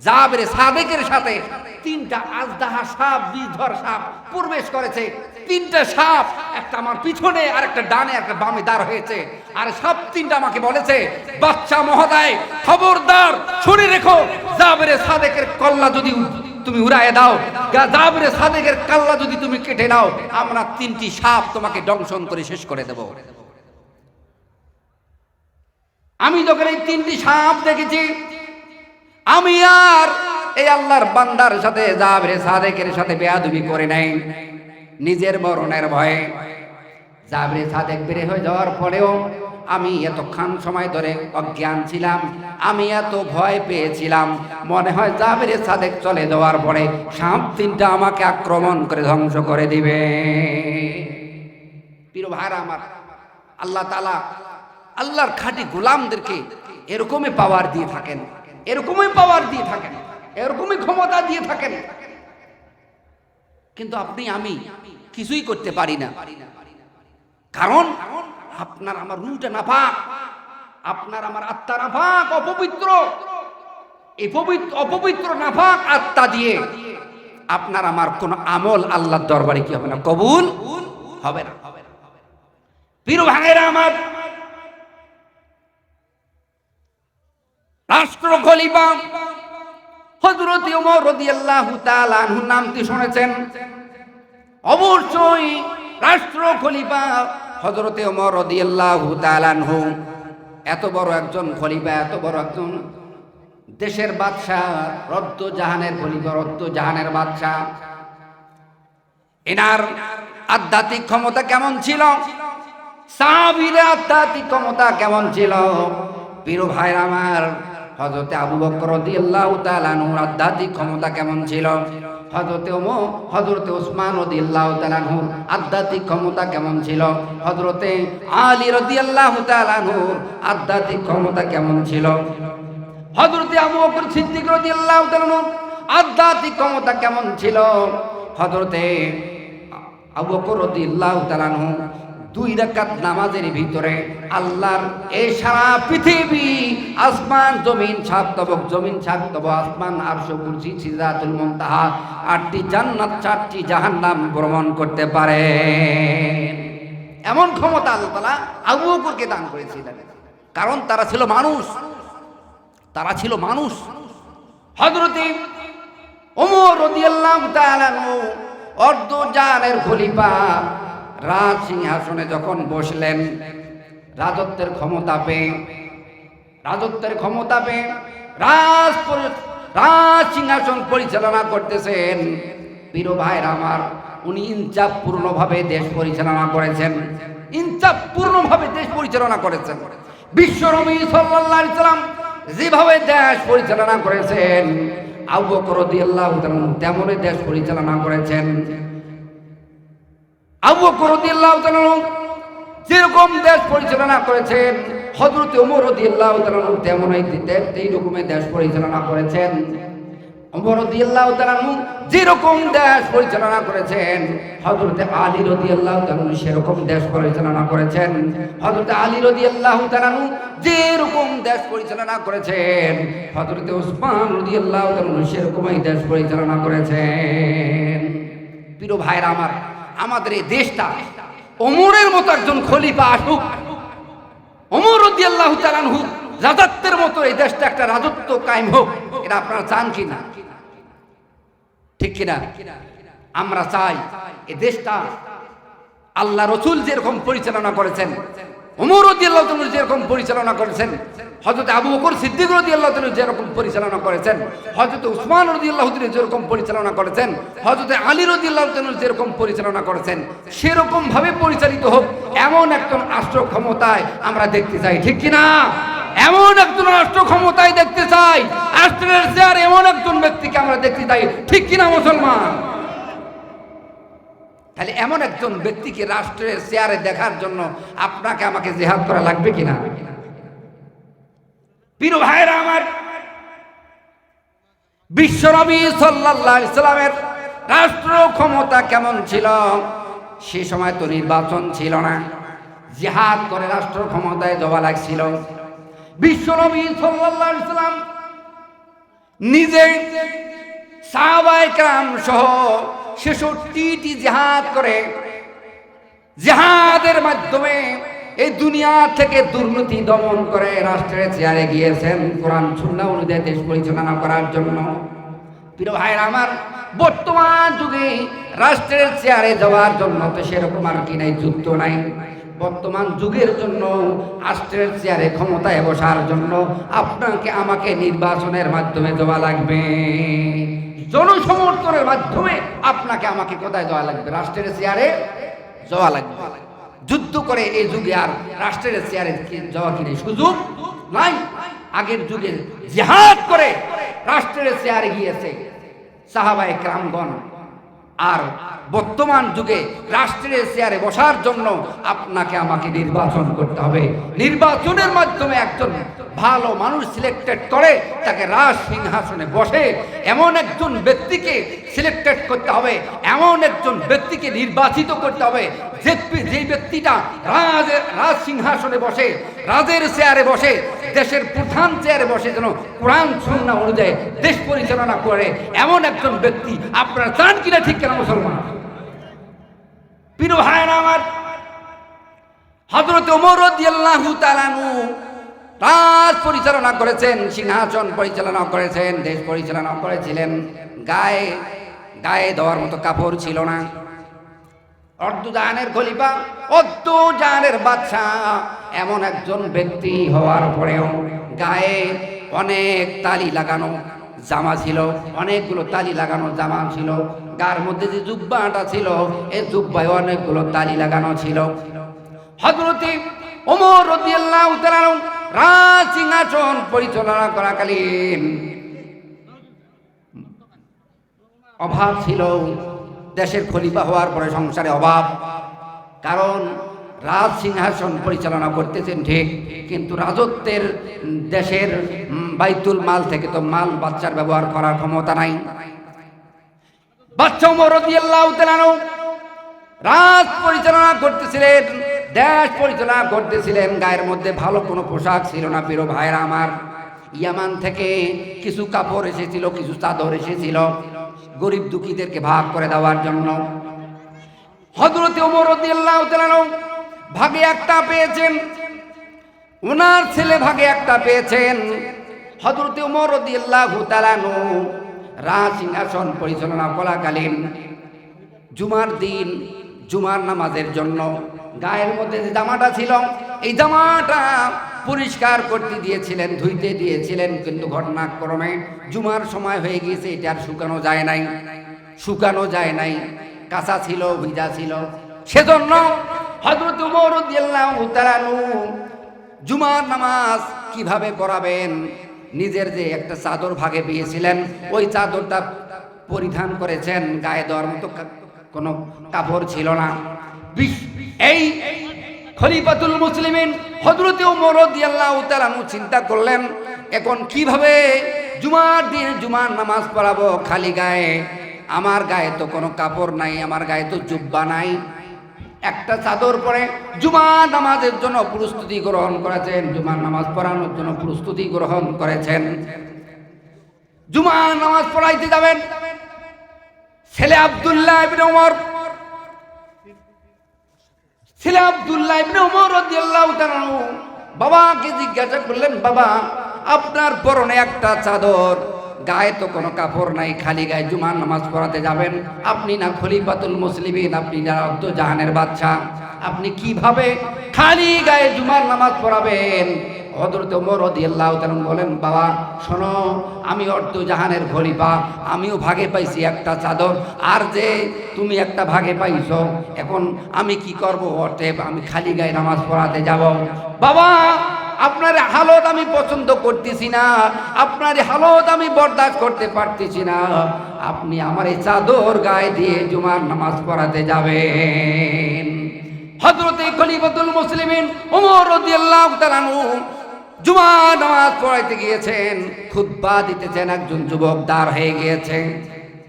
জাবের সাদেকের সাথে 3টা আজদাহা সাপ, বিষধর সাপ প্রবেশ করেছে। 3টা সাপ, একটা আমার পিছনে, আর একটা ডানে, একটা বামে দাঁড় হয়েছে। আর সাপ 3টা আমাকে বলেছে, বাচ্চা মহোদয় খবরদার, শুনে রেখো, জাবের সাদেকের কল্লা যদি তুমি উড়ায় দাও, জাবের সাদেকের কল্লা যদি তুমি কেটে নাও, আমরা 3টি সাপ তোমাকে দংশন করে শেষ করে দেব। আমি যখন এই 3টি সাপ দেখেছি, আমি আর এই আল্লাহর বান্দার সাথে, জাবের সাদেকের সাথে বেয়াদবি করে নাই। নিজের মরণের ভয়ে জাবের সাদেক বের হয়ে যাওয়ার পরেও আমি এতক্ষণ সময় ধরে অজ্ঞান ছিলাম, আমি এত ভয় পেয়েছিলাম, মনে হয় জাবের সাদেক চলে যাওয়ার পরে সাপ 3টা আমাকে আক্রমণ করে ধ্বংস করে দিবে। প্রিয় ভাইরা আমার, আল্লাহ তাআলা আল্লাহর খাঁটি গোলামদেরকে এরকমই পাওয়ার দিয়ে থাকেন, এরকমই পাওয়ার দিয়ে থাকেন, এরকমই ক্ষমতা দিয়ে থাকেন। কিন্তু আপনি আমি কিছুই করতে পারি না, কারণ আপনার আমার রুহটা নাপাক, আপনার আমার আত্মা নাপাক, অপবিত্র। এই অপবিত্র নাপাক আত্মা দিয়ে আপনার আমার কোন আমল আল্লাহর দরবারে কি হবে না, কবুল হবে না। প্রিয় ভাইরা আমার, রাষ্ট্র খলিফা হযরত ওমর রাদিয়াল্লাহু তাআলা আনহু নামটি শুনেছেন? অবশ্যই রাষ্ট্র খলিফা হযরত ওমর রাদিয়াল্লাহু তাআলা আনহু এত বড় একজন খলিফা, এত বড় একজন দেশের বাদশা, রদ্দ জাহানের খলিফা, রদ্দ জাহানের বাদশা। এনার আধ্যাত্মিক ক্ষমতা কেমন ছিল? সাহাবীদের আধ্যাত্মিক ক্ষমতা কেমন ছিল? প্রিয় ভাইরা আমার, হযরত আবু বকর রাদিয়াল্লাহু তাআলা আনহুর আধ্যাত্মিক ক্ষমতা কেমন ছিল? হযরত ওমর, হযরত ওসমান রাদিয়াল্লাহু তাআলা আনহুর আধ্যাত্মিক ক্ষমতা কেমন ছিল? হযরত আলী রাদিয়াল্লাহু তাআলা আনহুর আধ্যাত্মিক ক্ষমতা কেমন ছিল? হযরত আবু বকর সিদ্দিক রাদিয়াল্লাহু তাআলা আনহুর আধ্যাত্মিক ক্ষমতা কেমন ছিল? হযরত আবু বকর রাদিয়াল্লাহু তাআলা আনহু 2 রাকাত নামাজের ভিতরে আল্লাহর এই সারা পৃথিবী, আসমান জমিন সাতবক, জমিন সাতব, আসমান আরশ, কুরসি, সিদরাতুল মুনতাহা, 8টি জান্নাত 4টি জাহান্নাম ভ্রমণ করতে পারে। এমন ক্ষমতা আল্লাহ তাআলা আবু বকরকে দান করেছিলেন, কারণ তারা ছিল মানুষ, তারা ছিল মানুষ। হযরতে ওমর রাদিয়াল্লাহু তাআলা আনহু অর্ধজানের খলিফা রাজ সিংহাসনে যখন বসলেন, রাজত্বের ক্ষমতা পেয়ে রাজ সিংহাসন পরিচালনা করতেছেন। প্রিয় ভাইরা আমার, উনি ইনসাফপূর্ণভাবে দেশ পরিচালনা করেছেন, বিশ্বনবী সাল্লাল্লাহু আলাইহি সাল্লাম যেভাবে দেশ পরিচালনা করেছেন, আবু বকর রাদিয়াল্লাহু তাআলা তেমনই দেশ পরিচালনা করেছেন। আবু বকর রাদিয়াল্লাহু তাআলা যেরকম দেশ পরিচালনা করেছেন, হযরত ওমর রাদিয়াল্লাহু তাআলা তেমনই এই রকমের দেশ পরিচালনা করেছেন। ওমর রাদিয়াল্লাহু তাআলা যেরকম দেশ পরিচালনা করেছেন, হযরত আলী রাদিয়াল্লাহু তাআলা সেরকম দেশ পরিচালনা করেছেন। হযরত আলী রাদিয়াল্লাহু তাআলা যেরকম দেশ পরিচালনা করেছেন, হযরত ওসমান রাদিয়াল্লাহু তাআলা সেরকমই দেশ পরিচালনা করেছেন। প্রিয় ভাইরা আমার, আমাদের এই দেশটা ওমরের মতো একজন খলিফা আসুক, ওমর রাদিয়াল্লাহু তাআলা রাজত্বের মতো এই দেশটা একটা রাজত্ব কায়েম হোক, এটা আপনারা চান কিনা? ঠিক কিনা? আমরা চাই এই দেশটা আল্লাহ রাসূল যেরকম পরিচালনা করেছেন, ওমর রাদিয়াল্লাহু তাআলা যেরকম পরিচালনা করেছেন, হযরত আবু বকর সিদ্দিক রাদিয়াল্লাহু তাআলা যেরকম পরিচালনা করেছেন, হযরত উসমান রাদিয়াল্লাহু তাআলা যেরকম পরিচালনা করেছেন, হযরত আলী রাদিয়াল্লাহু তাআলা যেরকম পরিচালনা করেছেন, সেরকম ভাবে পরিচালিত হোক, এমন একজন রাষ্ট্র ক্ষমতায় আমরা দেখতে চাই। ঠিক কিনা? এমন একজন রাষ্ট্র ক্ষমতায় দেখতে চাই, রাষ্ট্রের চেয়ার এমন একজন ব্যক্তিকে আমরা দেখতে চাই। ঠিক কিনা মুসলমান? তাহলে এমন একজন ব্যক্তিকে রাষ্ট্রের চেয়ারে দেখার জন্য আপনাকে আমাকে জিহাদ করা লাগবে কিনা? প্রিয় ভাইরা আমার, বিশ্বনবী সাল্লাল্লাহু আলাইহি সাল্লামের রাষ্ট্র ক্ষমতা কেমন ছিল? সে সময় তো নির্বাচন ছিল না, জিহাদ করে রাষ্ট্র ক্ষমতায় যাওয়া লাগছিল। বিশ্বনবী সাল্লাল্লাহু আলাইহি সাল্লাম নিজে সাহাবায়ে কেরাম সহ ৬৬টি জিহাদ করে, জিহাদের মাধ্যমে এই দুনিয়া থেকে দুর্নীতি দমন করে রাষ্ট্রের চেয়ারে গিয়েছেন কোরআন সুন্নাহ অনুযায়ী দেশ পরিচালনা করার জন্য। প্রিয় ভাইরা আমার, বর্তমান যুগে রাষ্ট্রের চেয়ারে যাওয়ার জন্য তো সেরকম আর কি নাই, যুদ্ধ নাই। বর্তমান যুগের জন্য রাষ্ট্রের চেয়ারে ক্ষমতায় বসার জন্য আপনাকে আমাকে নির্বাচনের মাধ্যমে যাওয়া লাগবে, জনসমর্থনের মাধ্যমে আপনাকে আমাকে কোথায় যাওয়া লাগবে? রাষ্ট্রের চেয়ারে যাওয়া লাগবে। যুদ্ধ করে এই যুগে আর রাষ্ট্রের চেয়ারে যাওয়া কিনে সুযোগ নাই। আগের যুগে জিহাদ করে রাষ্ট্রের চেয়ারে গিয়েছে সাহাবায়ে কেরামগণ, আর বর্তমান যুগে রাষ্ট্রের চেয়ারে বসার জন্য আপনাকে আমাকে নির্বাচন করতে হবে। নির্বাচনের মাধ্যমে একজন ভালো মানুষ সিলেক্টেড করে তাকে রাজ সিংহাসনে বসে এমন একজন ব্যক্তিকে সিলেক্টেড করতে হবে, এমন একজন ব্যক্তিকে নির্বাচিত করতে হবে যে ব্যক্তিটা রাজ সিংহাসনে বসে, রাজের চেয়ারে বসে, দেশের প্রধান চেয়ারে বসে, যেন কোরআন সুন্নাহ অনুযায়ী দেশ পরিচালনা করে এমন একজন ব্যক্তি আপনারা চান কিনা? ঠিক কিনা মুসলমান? প্রিয় ভাইরা আমার, হযরত ওমর রাদিয়াল্লাহু তাআলা আনহু রাজ পরিচালনা করেছেন, সিংহাসন পরিচালনা করেছেন, দেশ পরিচালনা করেছিলেন। গায়ে দেওয়ার মতো কাপড় ছিল না। অর্ধজাহানের খলিফা, অর্ধজাহানের বাদশাহ, এমন একজন ব্যক্তি হওয়ার পরেও গায়ে অনেক তালি লাগানো জামা ছিল, অনেকগুলো তালি লাগানো জামা ছিল। গার মধ্যে যে জুব্বাটা ছিল, এই জুব্বায় অনেকগুলো তালি লাগানো ছিল। হযরত ওমর রাদিয়াল্লাহু তাআলা রাজ সিংহাসন পরিচালনা করাকালীন অভাব ছিল। দেশের খলিফা হওয়ার পরে সংসারে অভাব, কারণ রাজ সিংহাসন পরিচালনা করতেছেন ঠিক, কিন্তু রাজত্বের দেশের বাইতুল মাল থেকে তো মাল বাচ্চার ব্যবহার করার ক্ষমতা নাই। বাদশা ওমর রাদিয়াল্লাহু তাআলা রাজ পরিচালনা করতেছিলেন, দেশ পরিচালনা করতেছিলেন। গায়ের মধ্যে ভালো কোনো পোশাক ছিল না। প্রিয় ভাইরা আমার, ইয়ামান থেকে কিছু কাপড় এসেছিল, কিছু চাদর এসেছিল গরিব দুঃখীদেরকে ভাগ করে দেওয়ার জন্য। হযরত ওমর রাদিয়াল্লাহু তাআলা ভাগে একটা পেয়েছেন, ওনার ছেলে ভাগে একটা পেয়েছেন। হযরত ওমর রাদিয়াল্লাহু তাআলা আনহু রাজ সিংহাসন পরিচালনা করাকালীন জুমার দিন জুমার নামাজের জন্য গায়ের মধ্যে যে জামাটা ছিল এই জামাটা পরিষ্কার করতে দিয়েছিলেন, ধুইতে দিয়েছিলেন, কিন্তু ঘটনাক্রমে জুমার সময় হয়ে গিয়েছে, এটা আর শুকানো যায় নাই, কাঁচা ছিল, ভিজা ছিল। সেজন্য হযরত ওমর রাদিয়াল্লাহু তাআলা আনহু জুমার নামাজ কিভাবে পড়াবেন, নিজের যে একটা চাদর ভাগে পেয়েছিলেন ওই চাদরটা পরিধান করেছেন, গায়ে দেওয়ার মতো কোনো কাপড় ছিল না। এই খলিফাতুল মুসলিমিন হযরত ওমর রাদিয়াল্লাহু তাআলা আনহু চিন্তা করলেন, এখন কিভাবে জুমার দিন জুমার নামাজ পড়াবো খালি গায়ে? আমার গায়ে তো কোনো কাপড় নাই, আমার গায়ে তো জুব্বা নাই। একটা চাদর পরে জুমার নামাজের জন্য প্রস্তুতি গ্রহণ করেছেন, জুমার নামাজ পড়ানোর জন্য প্রস্তুতি গ্রহণ করেছেন। জুমার নামাজ পড়াইতে যাবেন, ছেলে আব্দুল্লাহ ইবনে ওমর রাদিয়াল্লাহু তাআলা বাবাকে জিজ্ঞাসা করলেন, বাবা আপনার পরনে একটা চাদর, গায়ে তো কোনো কাপড় নাই, খালি গায়ে জুমার নামাজ পড়াতে যাবেন, আপনি না খলিফাতুল মুসলিমিন, আপনি না জাহানের বাদশা, আপনি কিভাবে খালি গায়ে জুমার নামাজ পড়াবেন? হযরত ওমর রাদিয়াল্লাহু তাআলা বলেন, বাবা শোনো, আমি জাহানের খলিফা, আমিও ভাগে পাইছি একটা চাদর, আর যে তুমি একটা ভাগে পাইছো, এখন আমি কি করব? অতএব আমি খালি গায়ে নামাজ পড়াতে যাব। বাবা আপনার হালত আমি পছন্দ করতেছি না, আপনার হালত আমি বরদাস্ত করতে পারতেছি না, আপনি আমার এই চাদর গায়ে দিয়ে জুমার নামাজ পড়াতে যাবেন। হযরত খলিফাতুল মুসলিমিন ওমর রাদিয়াল্লাহু তাআলা আনহু জুমার নামাজ পড়াইতে গিয়েছেন, খুতবা দিতেছেন, একজন যুবক দাঁড় হয়ে গিয়েছে।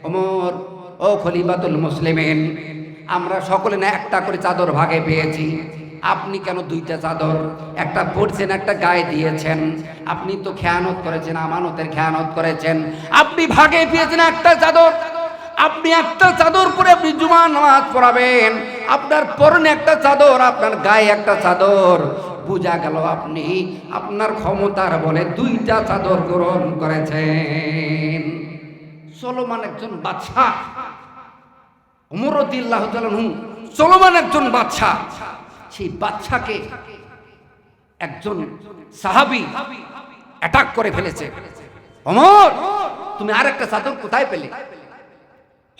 ওমর, ও খলিফাতুল মুসলিমিন, আমরা সকলে না একটা করে চাদর ভাগে পেয়েছি, আপনি কেন দুইটা চাদর, একটা পরছেন একটা গায়ে দিয়েছেন? আপনি তো খেয়ানত করেছেন, আমানতের খেয়ানত করেছেন। আপনি ভাগে পেয়েছেন একটা চাদর, আপনি একটা চাদর পরে আপনি জুমার নামাজ পড়াবেন, আপনার পরনে একটা চাদর, আপনার গায়ে একটা চাদর, বোঝা গেল আপনি আপনার ক্ষমতার বলে দুইটা চাদর গ্রহণ করেছেন। চলমান একজন বাদশা, ওমর রাদিয়াল্লাহু তাআলা আনহু চলমান একজন বাদশা, সেই বাদশাকে একজন সাহাবী অ্যাটাক করে ফেলেছে। ওমর, তুমি আরেকটা চাদর কোথায় পেলে?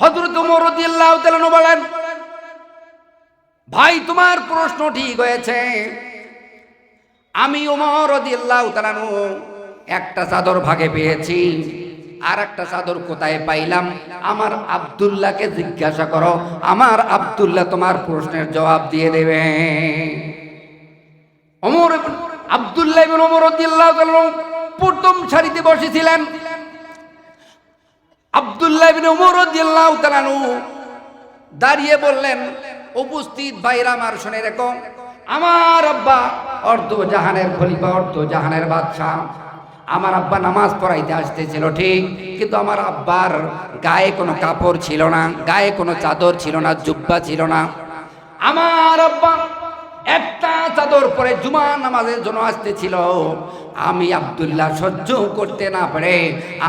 হযরত ওমর রাদিয়াল্লাহু তাআলা আনহু বলেন, ভাই তোমার প্রশ্ন ঠিক হয়েছে, আমি ওমর রাদিয়াল্লাহু তাআলা আনহু একটা চাদর ভাগে পেয়েছি, আর একটা চাদর কোথায় পাইলাম আমার আব্দুল্লাহকে জিজ্ঞাসা করো, আমার আব্দুল্লাহ তোমার প্রশ্নের জবাব দিয়ে দেবে। আব্দুল্লাহ ইবনে ওমর রাদিয়াল্লাহু তাআলা প্রথম সারিতে বসেছিলেন। আব্দুল্লাহ ইবনে ওমর রাদিয়াল্লাহু তাআলা দাঁড়িয়ে বললেন, উপস্থিত ভাইরা আমার শুনে রেখো, আমার আব্বা জাহানের খলিফা, জাহানের বাদশা, আমার আব্বা নামাজ পড়াইতে আসতেছিল ঠিক, কিন্তু আমার আব্বার গায়ে কোনো কাপড় ছিল না, গায়ে কোনো চাদর ছিল না, জুব্বা ছিল না। আমার আব্বা একটা চাদর পরে জুমার নামাজের জন্য আসতেছিল, আমি আব্দুল্লাহ সহ্য করতে না পারে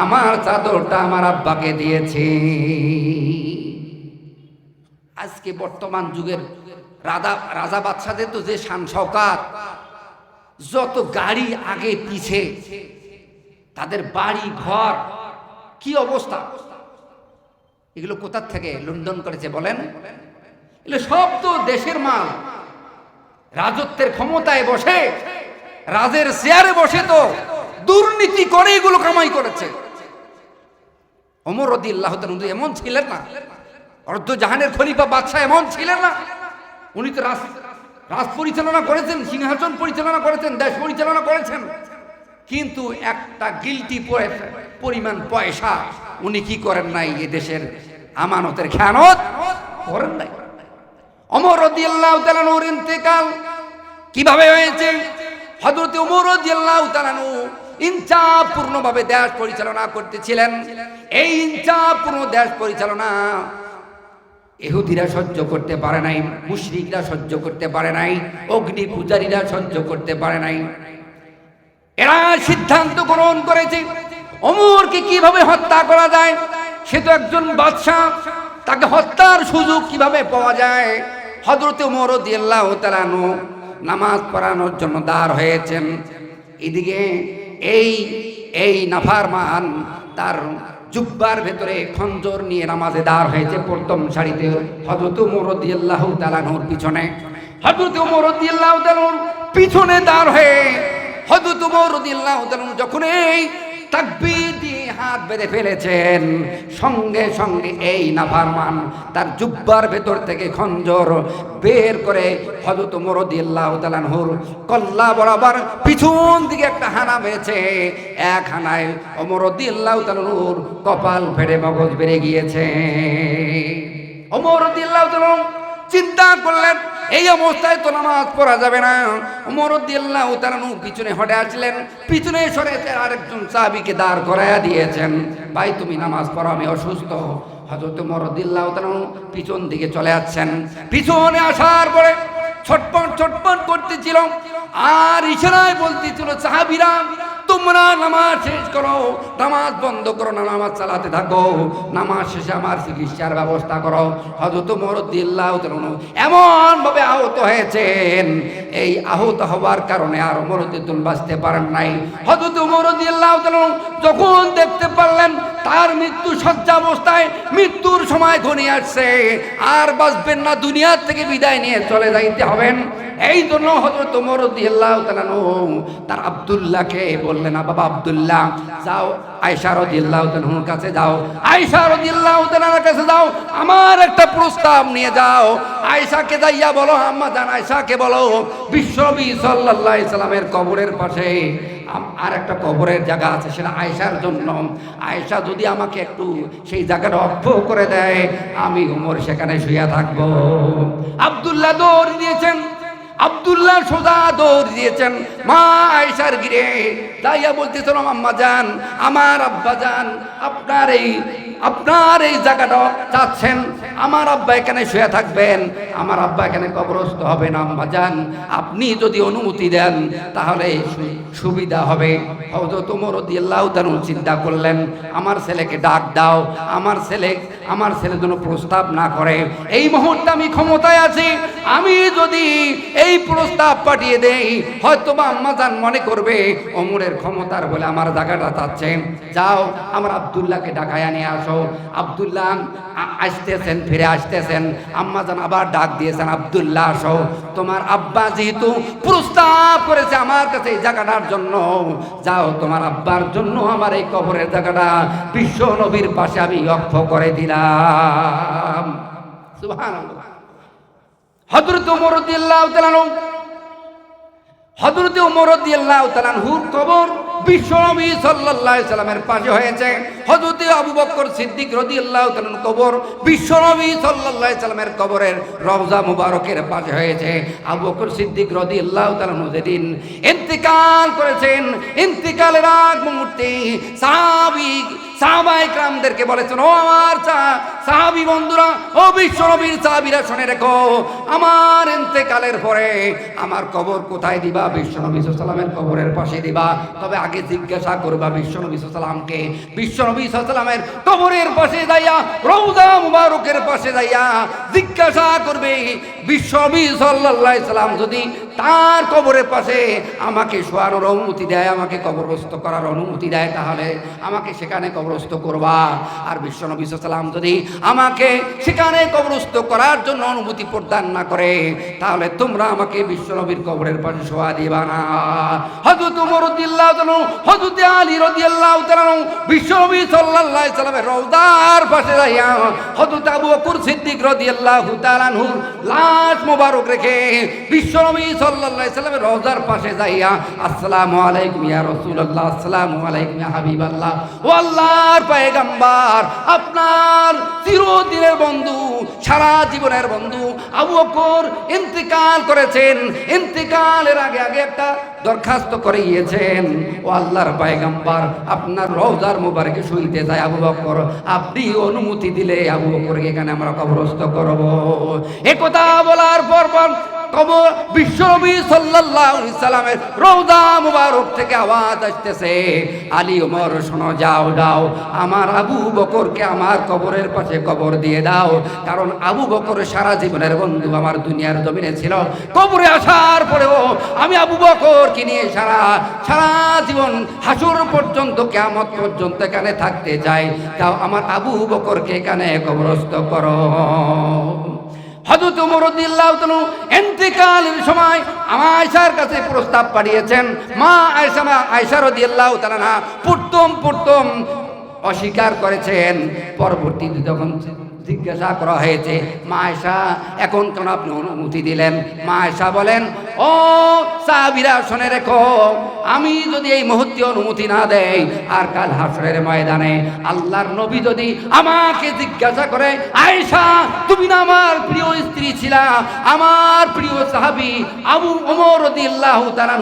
আমার চাদরটা আমার আব্বাকে দিয়েছি। আজকে বর্তমান যুগের রাজা বাদশাদের তো যে শান শওকাত, যত গাড়ি আগে পিছে, তাদের বাড়ি ঘর কি অবস্থা, এগুলো কোথা থেকে লন্ডন করেছে বলেন? এগুলো সব তো দেশের মাল। রাজত্বের ক্ষমতায় বসে, রাজের চেয়ারে বসে তো দুর্নীতি করে এগুলো কামাই করেছে। ওমর রাদিয়াল্লাহু তাআলা এমন ছিলেন না, জাহানের খলিফা বাদশা এমন ছিলেন না। উনি তো রাজ পরিচালনা করেছেন, সিংহাসন পরিচালনা করেছেন, দেশ পরিচালনা করেছেন, কিন্তু একটা গিলটি পরিমাণ পয়সা উনি কি করেন নাই? এ দেশের আমানতের খেয়ানত করেন নাই। ওমর রাদিয়াল্লাহু তাআলা নূর ইন্তেকাল কিভাবে হয়েছে? হযরত ওমর রাদিয়াল্লাহু তাআলা ইনসাফপূর্ণভাবে দেশ পরিচালনা করতেছিলেন। এই ইনসাফপূর্ণ দেশ পরিচালনা ইহুদিরা সহ্য করতে পারে নাই, মুশরিকরা সহ্য করতে পারে নাই, অগ্নি পূজারীরা সহ্য করতে পারে নাই। এরা সিদ্ধান্ত গ্রহণ করেছে ওমরকে কিভাবে হত্যা করা যায়। সে তো একজন বাদশাহ, তাকে হত্যার সুযোগ কিভাবে পাওয়া যায়। হযরত ওমর রাদিয়াল্লাহু তাআলা আনহু নামাজ পড়ানোর জন্য দাঁড় হয়েছেন। এদিকে এই নাফরমান তার জুব্বার ভেতরে খঞ্জর নিয়ে নামাজে দাঁড় হয়েছে প্রথম সারিতে। হযরত ওমর রাদিয়াল্লাহু তাআলা আনহুর পিছনে, হযরত ওমর রাদিয়াল্লাহু তাআলা আনহুর পিছনে দাঁড় হয়ে হযরত ওমর রাদিয়াল্লাহু তাআলা আনহু যখন এই তাকবীর দিয়ে হাত বেঁধে ফেলেছেন, সঙ্গে সঙ্গে এই নাফরমান তার জুব্বার ভেতর থেকে খঞ্জর বের করে হযরত ওমর রাদিয়াল্লাহু তাআলা আনহুর কল্লা বরাবর পিছন দিকে একটা হানা মেরেছে। এক হানায় ওমর রাদিয়াল্লাহু তাআলা আনহুর কপাল ফেটে মগজ বেড়ে গিয়েছে। ওমর রাদিয়াল্লাহু তাআলা চিন্তা করলেন এই অবস্থায় তো নামাজ পড়া যাবে না। ওমর রাদিয়াল্লাহু তাআলা পিছনে হটে আসলেন, পিছনে সরে আরেকজন সাহাবীকে দাঁড় করায়া দিয়েছেন। ভাই তুমি নামাজ পড়ো, আমি অসুস্থ। হযরত ওমর রাদিয়াল্লাহু তাআলা পিছন দিকে চলে আসছেন। পিছনে আসার পরে ছটপট করতেছিল আর ইশারায় বলতেছিল, সাহাবীরা তোমরা নামাজ শেষ করো, নামাজ বন্ধ করো না, নামাজ চালাতে থাকো, নামাজ শেষে আমার চিকিৎসার ব্যবস্থা করো। হযরত ওমর রাদিয়াল্লাহু তাআলা এমন ভাবে আহত হয়েছেন, এই আহত হওয়ার কারণে আর ওমর রাদিয়াল্লাহু তাআলা বাঁচতে পারেন নাই। হযরত ওমর রাদিয়াল্লাহু তাআলা যখন দেখতে পারলেন তার মৃত্যু শয্যা অবস্থায়, মৃত্যুর সময় ঘনিয়ে আসছে, আর বাঁচবেন না, দুনিয়ার থেকে বিদায় নিয়ে চলে যাইতে হবেন, এই জন্য হযরত ওমর রাদিয়াল্লাহু তাআলা তার আব্দুল্লাহকে বললেন, বাবা আব্দুল্লাহ যাও আয়েশা রাদিয়াল্লাহু তাআলার কাছে যাও, আয়েশা রাদিয়াল্লাহু তাআলার কাছে যাও, আমার একটা প্রস্তাব নিয়ে যাও। আয়েশাকে যাইয়া বলো, আম্মা জান আয়েশাকে বলো, বিশ্বনবী সাল্লাল্লাহু আলাইহি সাল্লামের কবরের পাশে আর একটা কবরের জায়গা আছে, সেটা আয়েশার জন্য। আয়েশা যদি আমাকে একটু সেই জায়গাটা অক্ষ করে দেয়, আমি ওমর সেখানে শুয়ে থাকবো। আব্দুল্লাহ দৌড় দিয়েছেন, আব্দুল্লাহ সোজা দৌড় দিয়েছেন মা আয়েশার গিরে, দাইয়া বলতেছিল, আম্মা জান, আমার আব্বা জান আপনার এই জায়গাটা চাচ্ছেন, আমার আব্বা এখানে শুয়ে থাকবেন, আমার আব্বা এখানে কবরস্থ হবেন। আম্মা জান আপনি যদি অনুমতি দেন তাহলে সুবিধা হবে। হযরত ওমর রাদিয়াল্লাহু তাআলা চিন্তা করলেন, আমার ছেলেকে ডাক দাও, আমার ছেলে যেন প্রস্তাব না করে। এই মুহূর্তে আমি ক্ষমতায় আছি, আমি যদি এই প্রস্তাব পাঠিয়ে দেই, হয়তো বা আম্মা জান মনে করবে ওমরের ক্ষমতার বলে আমার জায়গাটা চাচ্ছে। যাও আমার আব্দুল্লাহকে ডাকায়া নিয়ে আসো। আব্দুল্লাহ আসতেছেন, ফিরে আসতেছেন, আম্মা জান আবার ডাক দিয়েছেন, আব্দুল্লাহ আসো, তোমার আব্বা যেহেতু প্রস্তাব করেছে আমার কাছে এই জায়গাটার জন্য, যাও তোমার আব্বার জন্য আমার এই কবরের জায়গাটা বিশ্ব নবীর পাশে আমি অক্ষ করে দিলাম। সুবহানাল্লাহ। হযরত ওমর রাদিয়াল্লাহু তাআলা আনহুর কবর বিশ্বনবী সাল্লাল্লাহু আলাইহি সাল্লামের পাশে হয়েছে। হযরত আবু বকর সিদ্দিক রাদিয়াল্লাহু তাআলার কবর বিশ্বনবী সাল্লাল্লাহু আলাইহি সাল্লামের কবরের রওজা মুবারকের পাশে হয়েছে। আবু বকর সিদ্দিক রাদিয়াল্লাহু তাআলা যেদিন ইন্তেকাল করেছেন, ইন্তেকালের আগ মুহূর্তে সাহাবায়ে কেরামদেরকে বলেছেন, ও আমার সাহাবী বন্ধুরা, ও বিশ্বনবীর সাহাবীরা, শুনে রেখো, আমার ইন্তেকালের পরে আমার কবর কোথায় দিবা? বিশ্বনবী সাল্লাল্লাহু আলাইহি সাল্লামের কবরের পাশে দিবা। তবে আগে জিজ্ঞাসা করবা বিশ্বনবী সাল্লাল্লাহু আলাইহি সাল্লামকে, বিশ্বনবী সাল্লাল্লাহু আলাইহি সাল্লামের কবরের পাশে যাইয়া, রওজা মুবারকের পাশে যাইয়া জিজ্ঞাসা করবে, বিশ্বনবী সাল্লাল্লাহু আলাইহি সাল্লাম যদি তার কবরের পাশে আমাকে শোয়ানোর অনুমতি দেয়, আমাকে কবরস্থ করার অনুমতি দেয়, তাহলে আমাকে সেখানে কবরস্থ করবা। আর বিশ্বনবী সাল্লাল্লাহু আলাইহি সাল্লাম যদি আমাকে সেখানে কবরস্থ করার জন্য অনুমতি প্রদান না করে, তাহলে তোমরা আমাকে বিশ্বনবীর কবরের পাশে শোয়া দিবা না। হযরত ওমর রাদিয়াল্লাহু তাআলা, হযরত আলী রাদিয়াল্লাহু তাআলা বিশ্বনবী সাল্লাল্লাহু আলাইহি সাল্লামের রওজার পাশে যাইয়া হযরত আবু বকর সিদ্দিক রাদিয়াল্লাহু তাআলা আনহুর লাশ মোবারক রেখে বিশ্বনবী সাল্লাল্লাহু আলাইহি সাল্লামের রওজার পাশে যাইয়া, আসসালামু আলাইকুম ইয়া রাসূলুল্লাহ, আসসালামু আলাইকুম ইয়া হাবিবাল্লাহ, ও আল্লাহর পয়গম্বর, আপনার চিরদিনের বন্ধু, সারা জীবনের বন্ধু আবু বকর ইন্তেকাল করেছেন। ইন্তেকালের আগে একটা দরখাস্ত করে গিয়েছেন, ও আল্লাহর পয়গম্বর, আপনার রওজার মুবারকে শুইতে যায় আবু বকর, আপনি অনুমতি দিলে আবু বকরকে এখানে আমরা কবরস্থ করব। এ কথা বলার পর কবর বিশ্বনবী সাল্লাল্লাহু আলাইহি সাল্লামের রওজা মুবারক থেকে আওয়াজ আসতেছে, আলী ওমর শোনো, যাও যাও, আমার আবু বকরকে আমার কবরের পাশে কবর দিয়ে দাও। কারণ আবু বকর সারা জীবনের বন্ধু আমার দুনিয়ার জমিনে ছিল, কবরে আসার পরেও আমি আবু বকরকে নিয়ে সারা জীবন হাসর পর্যন্ত, কিয়ামত পর্যন্ত এখানে থাকতে চাই। তাও আমার আবু বকরকে এখানে কবরস্থ করো। হযরত ওমর রাদিয়াল্লাহু তাআলা ইন্তেকালের সময় আয়েশার কাছে প্রস্তাব পাঠিয়েছেন। মা আয়েশা রাদিয়াল্লাহু তাআলা প্রথম অস্বীকার করেছেন। পরবর্তীতে যখন জিজ্ঞাসা করা হয়েছে, মা আয়েশা এখন কেন আপনি অনুমতি দিলেন? মা আয়েশা বলেন, ও সাহাবীরা শুনে রেখো, আমি যদি এই মুহূর্তে অনুমতি না দেই, আর কাল হাসরের ময়দানে আল্লাহর নবী যদি আমাকে জিজ্ঞাসা করে, আয়েশা তুমি না আমার প্রিয় স্ত্রী ছিলা, আমার প্রিয় সাহাবী আবু ওমর রাদিয়াল্লাহু তাআলা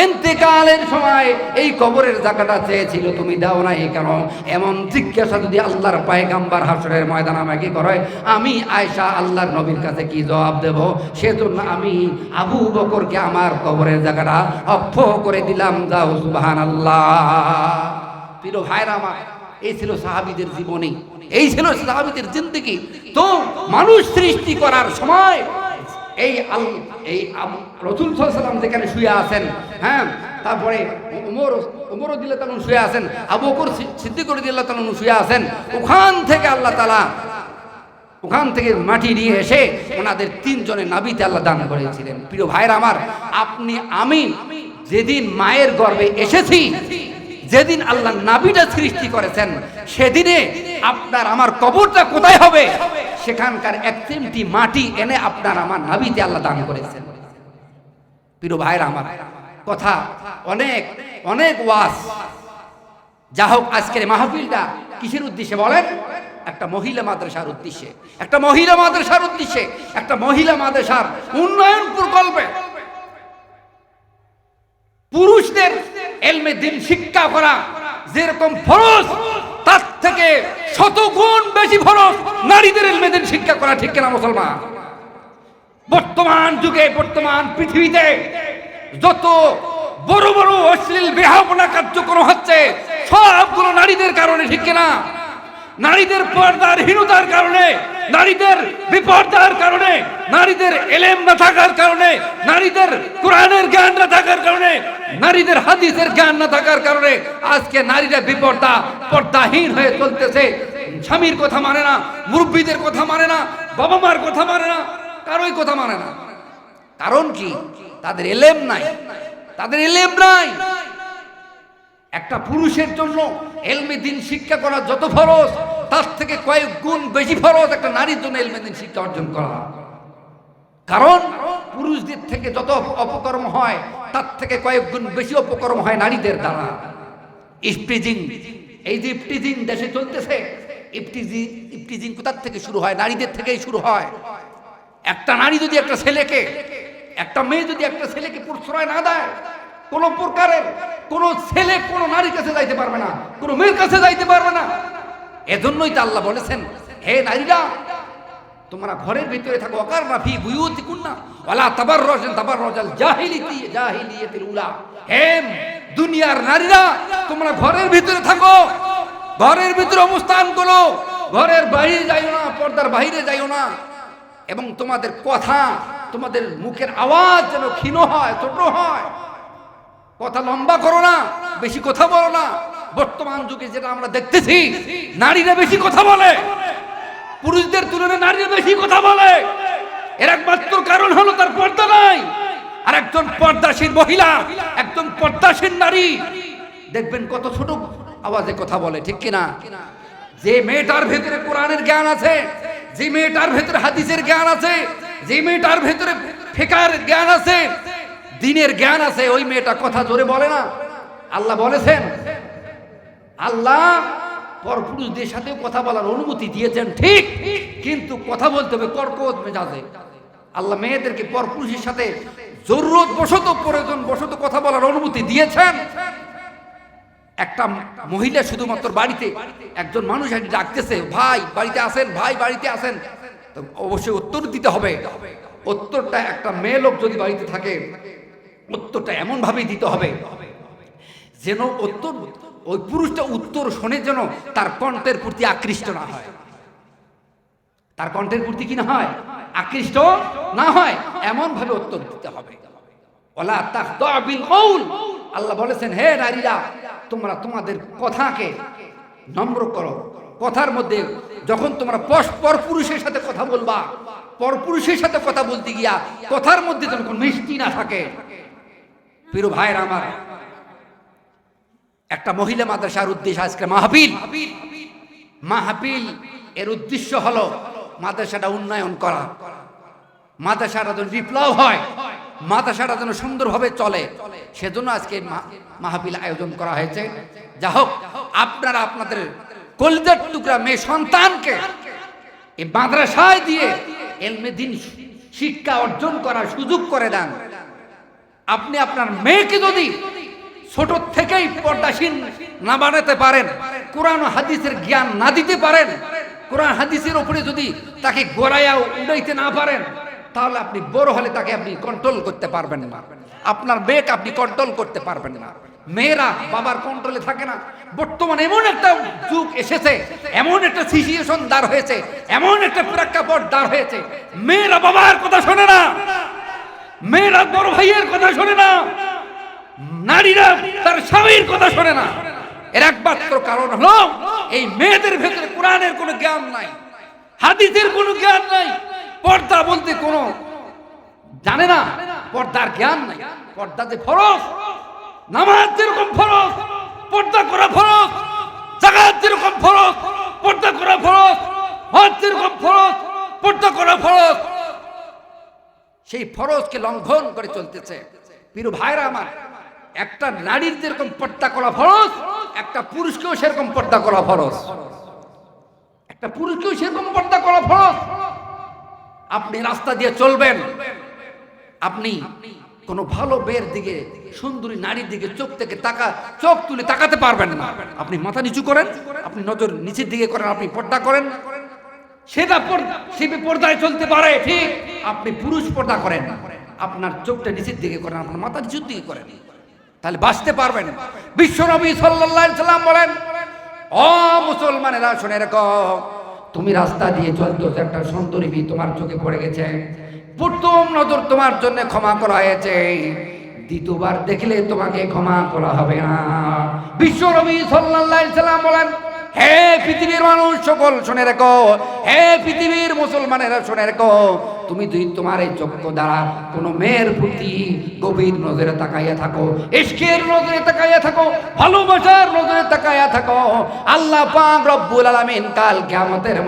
ইন্তেকালের সময় এই কবরের জায়গাটা চেয়েছিল, তুমি দাও না কেন? এমন জিজ্ঞাসা যদি আল্লাহর পয়গম্বর হাসরের ময়দানে আমাকে করে, আমি আয়েশা আল্লাহর নবীর কাছে কি জবাব দেব? সেজন্য আমি আবু বকরকে আমার কবরের জায়গাটা অক্ষ করে দিলাম। যাও সুবহানাল্লাহ। প্রিয় ভাইরা আমার, এই ছিল সাহাবীদের জীবনী, এই ছিল সাহাবীদের জিন্দেগি। তো মানুষ সৃষ্টি করার সময় এই রাসূল সাল্লাল্লাহু আলাইহি ওয়াসাল্লাম যেখানে শুয়ে আছেন, হ্যাঁ, তারপরে ওমর রাদিয়াল্লাহু তাআলা শুয়ে আছেন, আবু বকর সিদ্দিক রাদিয়াল্লাহু তাআলা শুয়ে আছেন, ওখান থেকে আল্লাহ তাআলা ওখান থেকে মাটি নিয়ে এসে ওনাদের তিনজনের নাভিতে আল্লাহ দান করেছিলেন। প্রিয় ভাইরা আমার, আপনি আমি যেদিন মায়ের গর্ভে এসেছি, যেদিন আল্লাহ নাভিটা সৃষ্টি করেছেন, সেদিনে আপনার আমার কবরটা কোথায় হবে, সেখানকার এক চিমটি মাটি এনে আপনার আমার নাভিতে আল্লাহ দান করেছেন। প্রিয় ভাইরা আমার, কথা অনেক অনেক ওয়াজ। যা হোক, আজকের মাহফিলটা কিসের উদ্দেশ্যে বলেন? একটা মহিলা মাদ্রাসার উদ্দেশ্যে, একটা মহিলা মাদ্রাসার উদ্দেশ্যে, একটা মহিলা মাদ্রাসার উন্নয়ন প্রকল্পে পুরুষদের ইলমে দ্বীন শিক্ষা করা যেরকম ফরজ, তার থেকে শতগুণ বেশি ফরজ নারীদের ইলমে দ্বীন শিক্ষা করা। ঠিক কিনা মুসলমান? বর্তমান যুগে, বর্তমান পৃথিবীতে যত বড় বড় অশ্লীল বেহায়াপনা কার্যক্রম হচ্ছে, সবগুলো নারীদের কারণে। ঠিক কিনা? নারীদের পর্দারহীনতার কারণে, নারীদের বিপর্দার কারণে, নারীদের ইলম না থাকার কারণে, নারীদের কোরআনের জ্ঞান না থাকার কারণে, নারীদের হাদিসের জ্ঞান না থাকার কারণে আজকে নারীরা পর্দাহীন হয়ে চলতেছে। স্বামীর কথা মানে না, মুরব্বীদের কথা মানে না, বাবা মার কথা মানে না, কারোই কথা মানে না। কারণ কি? তাদের ইলম নাই, তাদের ইলম নাই। একটা পুরুষের জন্য ইলমে দ্বীন শিক্ষা করা যত ফরজ, তার থেকে কয়েক গুণ বেশি ফরজ একটা নারীর জন্য ইলমে দ্বীন শিক্ষা অর্জন করা। কারণ পুরুষদের থেকে যত অপকর্ম হয়, তার থেকে কয়েক গুণ বেশি অপকর্ম হয় নারীদের দ্বারা। ইফটিজিং, এই যে ইফটিজিং দেশে চলতেছে, ইফটিজিং কোথার থেকে শুরু হয়? নারীদের থেকেই শুরু হয়। একটা নারী যদি একটা ছেলেকে, একটা মেয়ে যদি একটা ছেলেকে প্রশ্রয় না দেয়, কোন প্রকারের কোন ছেলে কোন নারীর কাছে যাইতে পারবে না, কোন মেয়ের কাছে যাইতে পারবে না। এজন্যই তো আল্লাহ বলেছেন, হে নারীরা, তোমরা ঘরের ভিতরে থাকো, ওয়াকারনা ফি বুয়ুতিকুন্না ওয়ালা তাবাররাজনা তাবাররাজাল জাহিলিয়াতিল উলা। হে দুনিয়ার নারীরা, তোমরা ঘরের ভিতরে থাকো, ঘরের ভিতরে অবস্থান করো, ঘরের বাইরে যাইও না, পর্দার বাইরে যাইও না। এবং তোমাদের কথা, তোমাদের মুখের আওয়াজ যেন ক্ষীণ হয়, ছোট হয়। কথা লম্বা করো না, বেশি কথা বলো না। বর্তমান যুগে যেটা আমরা দেখতেছি, নারীরা বেশি কথা বলে, পুরুষদের তুলনায় নারীরা বেশি কথা বলে। এর একমাত্র কারণ হলো তার পর্দা নাই। আর একজন পর্দাশীল মহিলা, একজন পর্দাশীল নারী দেখবেন কত ছোট আওয়াজে কথা বলে। ঠিক কিনা? যে মেয়েটার ভেতরে কোরআনের জ্ঞান আছে, যে মেয়েটার ভেতরে হাদিসের জ্ঞান আছে, যে মেয়েটার ভেতরে ফিকহের জ্ঞান আছে, দ্বীনের জ্ঞান আছে, ওই মেয়েটা কথা জোরে বলে না। আল্লাহ বলেছেন, আল্লাহ পরপুরুষদের সাথেও কথা বলার অনুমতি দিয়েছেন, ঠিক, কিন্তু কথা বলতে হবে কর্কশ মেজাজে। আল্লাহ মেয়েদেরকে পরপুরুষের সাথে জরুরত বশত, প্রয়োজন বশত কথা বলার অনুমতি দিয়েছেন। একটা মহিলা শুধুমাত্র বাড়িতে একজন মানুষ ডাকতেছে, ভাই বাড়িতে আসেন, ভাই বাড়িতে আসেন, তো অবশ্যই উত্তর দিতে হবে। উত্তরটা একটা মেয়ে লোক যদি বাড়িতে থাকে, উত্তরটা এমন ভাবেই দিতে হবে যেন উত্তর, ওই পুরুষটা উত্তর শোনে যেন তার কণ্ঠের প্রতি আকৃষ্ট না হয়, তার কণ্ঠের প্রতি কি না হয়, আকৃষ্ট না হয়, এমন ভাবে উত্তর দিতে হবে। ওয়ালা তাখদা বিল কওল, আল্লাহ বলেছেন হে নারীরা তোমরা তোমাদের কথাকে নম্র করো। কথার মধ্যে যখন তোমরা পর পুরুষের সাথে কথা বলবা, পর পুরুষের সাথে কথা বলতে গিয়া কথার মধ্যে যেন কোনো মিষ্টি না থাকে। প্রিয় ভাইরা আমার, একটা মহিলা মাদ্রাসার উদ্দেশ্য আজকে মাহফিল। মাহফিল এর উদ্দেশ্য হলো মাদ্রাসাটা উন্নয়ন করা, মাদ্রাসাটা যেন বিপ্লব হয়, মাদ্রাসাটা যেন সুন্দরভাবে চলে, সেজন্য আজকে মাহফিল আয়োজন করা হয়েছে। যা হোক, আপনারা আপনাদের কলিজার টুকরা মেয়ে সন্তানকে এই মাদ্রাসায় দিয়ে ইলমে দ্বীন শিক্ষা অর্জন করার সুযোগ করে দেন। আপনি আপনার মেয়েকে যদি ছোট থেকেই পর্দাশীল না বানাতে পারেন, কোরআন ও হাদিসের জ্ঞান না দিতে পারেন, কোরআন হাদিসের উপরে যদি তাকে গোড়ায়া উড়াইতে না পারেন, তাহলে আপনি বড় হলে তাকে আপনি কন্ট্রোল করতে পারবেন না, আপনার মেয়েকে আপনি কন্ট্রোল করতে পারবেন না। মেয়েরা বাবার কন্ট্রোলে থাকে না। বর্তমানে এমন একটা যুগ এসেছে, এমন একটা সিচুয়েশন দাঁড় হয়েছে, এমন একটা প্রেক্ষাপট দাঁড় হয়েছে, মেয়েরা বাবার কথা শোনে না, মেয়েরা বড় ভাইয়ের কথা শোনে না, নারীরা তার স্বামীর কথা শোনে না। এর একমাত্র কারণ হলো এই মেয়েদের ভেতরে কোরআনের কোনো জ্ঞান নাই, হাদিসের কোনো জ্ঞান নাই, পর্দা বলতে কোনো জানে না, পর্দার জ্ঞান নাই। পর্দা যে ফরজ, নামাজ যেরকম ফরজ, পর্দা করা ফরজ, যাকাত যেরকম ফরজ, পর্দা করা ফরজ, হজ যেরকম ফরজ, পর্দা করা ফরজ, সেই ফরজকে লঙ্ঘন করে চলতেছে। প্রিয় ভাইরা আমার, একটা নারীর যেরকম পর্দা করা ফরজ, একটা পুরুষকেও সেরকম পর্দা করা ফরজ, একটা পুরুষকেও সেরকম পর্দা করা ফরজ। আপনি রাস্তা দিয়ে চলবেন, আপনি কোনো ভালো মেয়ের দিকে, সুন্দরী নারীর দিকে চোখ তুলে তাকাতে পারবেন না। আপনি মাথা নিচু করেন, আপনি নজর নিচের দিকে করেন, আপনি পর্দা করেন, সেটা সে পর্দায় চলতে পারে ঠিক। আপনি পুরুষ পর্দা করেন, আপনার চোখটা নিচের দিকে করেন, আপনার মাথা নিচের দিকে করেন, তাহলে বাঁচতে পারবেন। বিশ্বনবী সাল্লাল্লাহু আলাইহি সাল্লাম বলেন, ও মুসলমানেরা শুনে রাখো, তুমি রাস্তা দিয়ে চলছো, একটা সুন্দরী মেয়ে তোমার চোখে পড়ে গেছে, প্রথম নজর তোমার জন্য ক্ষমা করা হয়েছে, দ্বিতীয়বার দেখলে তোমাকে ক্ষমা করা হবে না। বিশ্বনবী সাল্লাল্লাহু আলাইহি সাল্লাম বলেন, হে পৃথিবীর মানুষ সকল শুনে রাখো, হে পৃথিবীর মুসলমানেরা শুনে রাখো, তুমি যদি তোমার এই চক্ষু দ্বারা কোনো মেয়ের প্রতি গভীর নজরে তাকাইয়া থাকো, ইশকের নজরে তাকাইয়া থাকো, ভালোবাসার নজরে তাকাইয়া থাকো, আল্লাহ পাক রব্বুল আলামিন কাল কিয়ামতের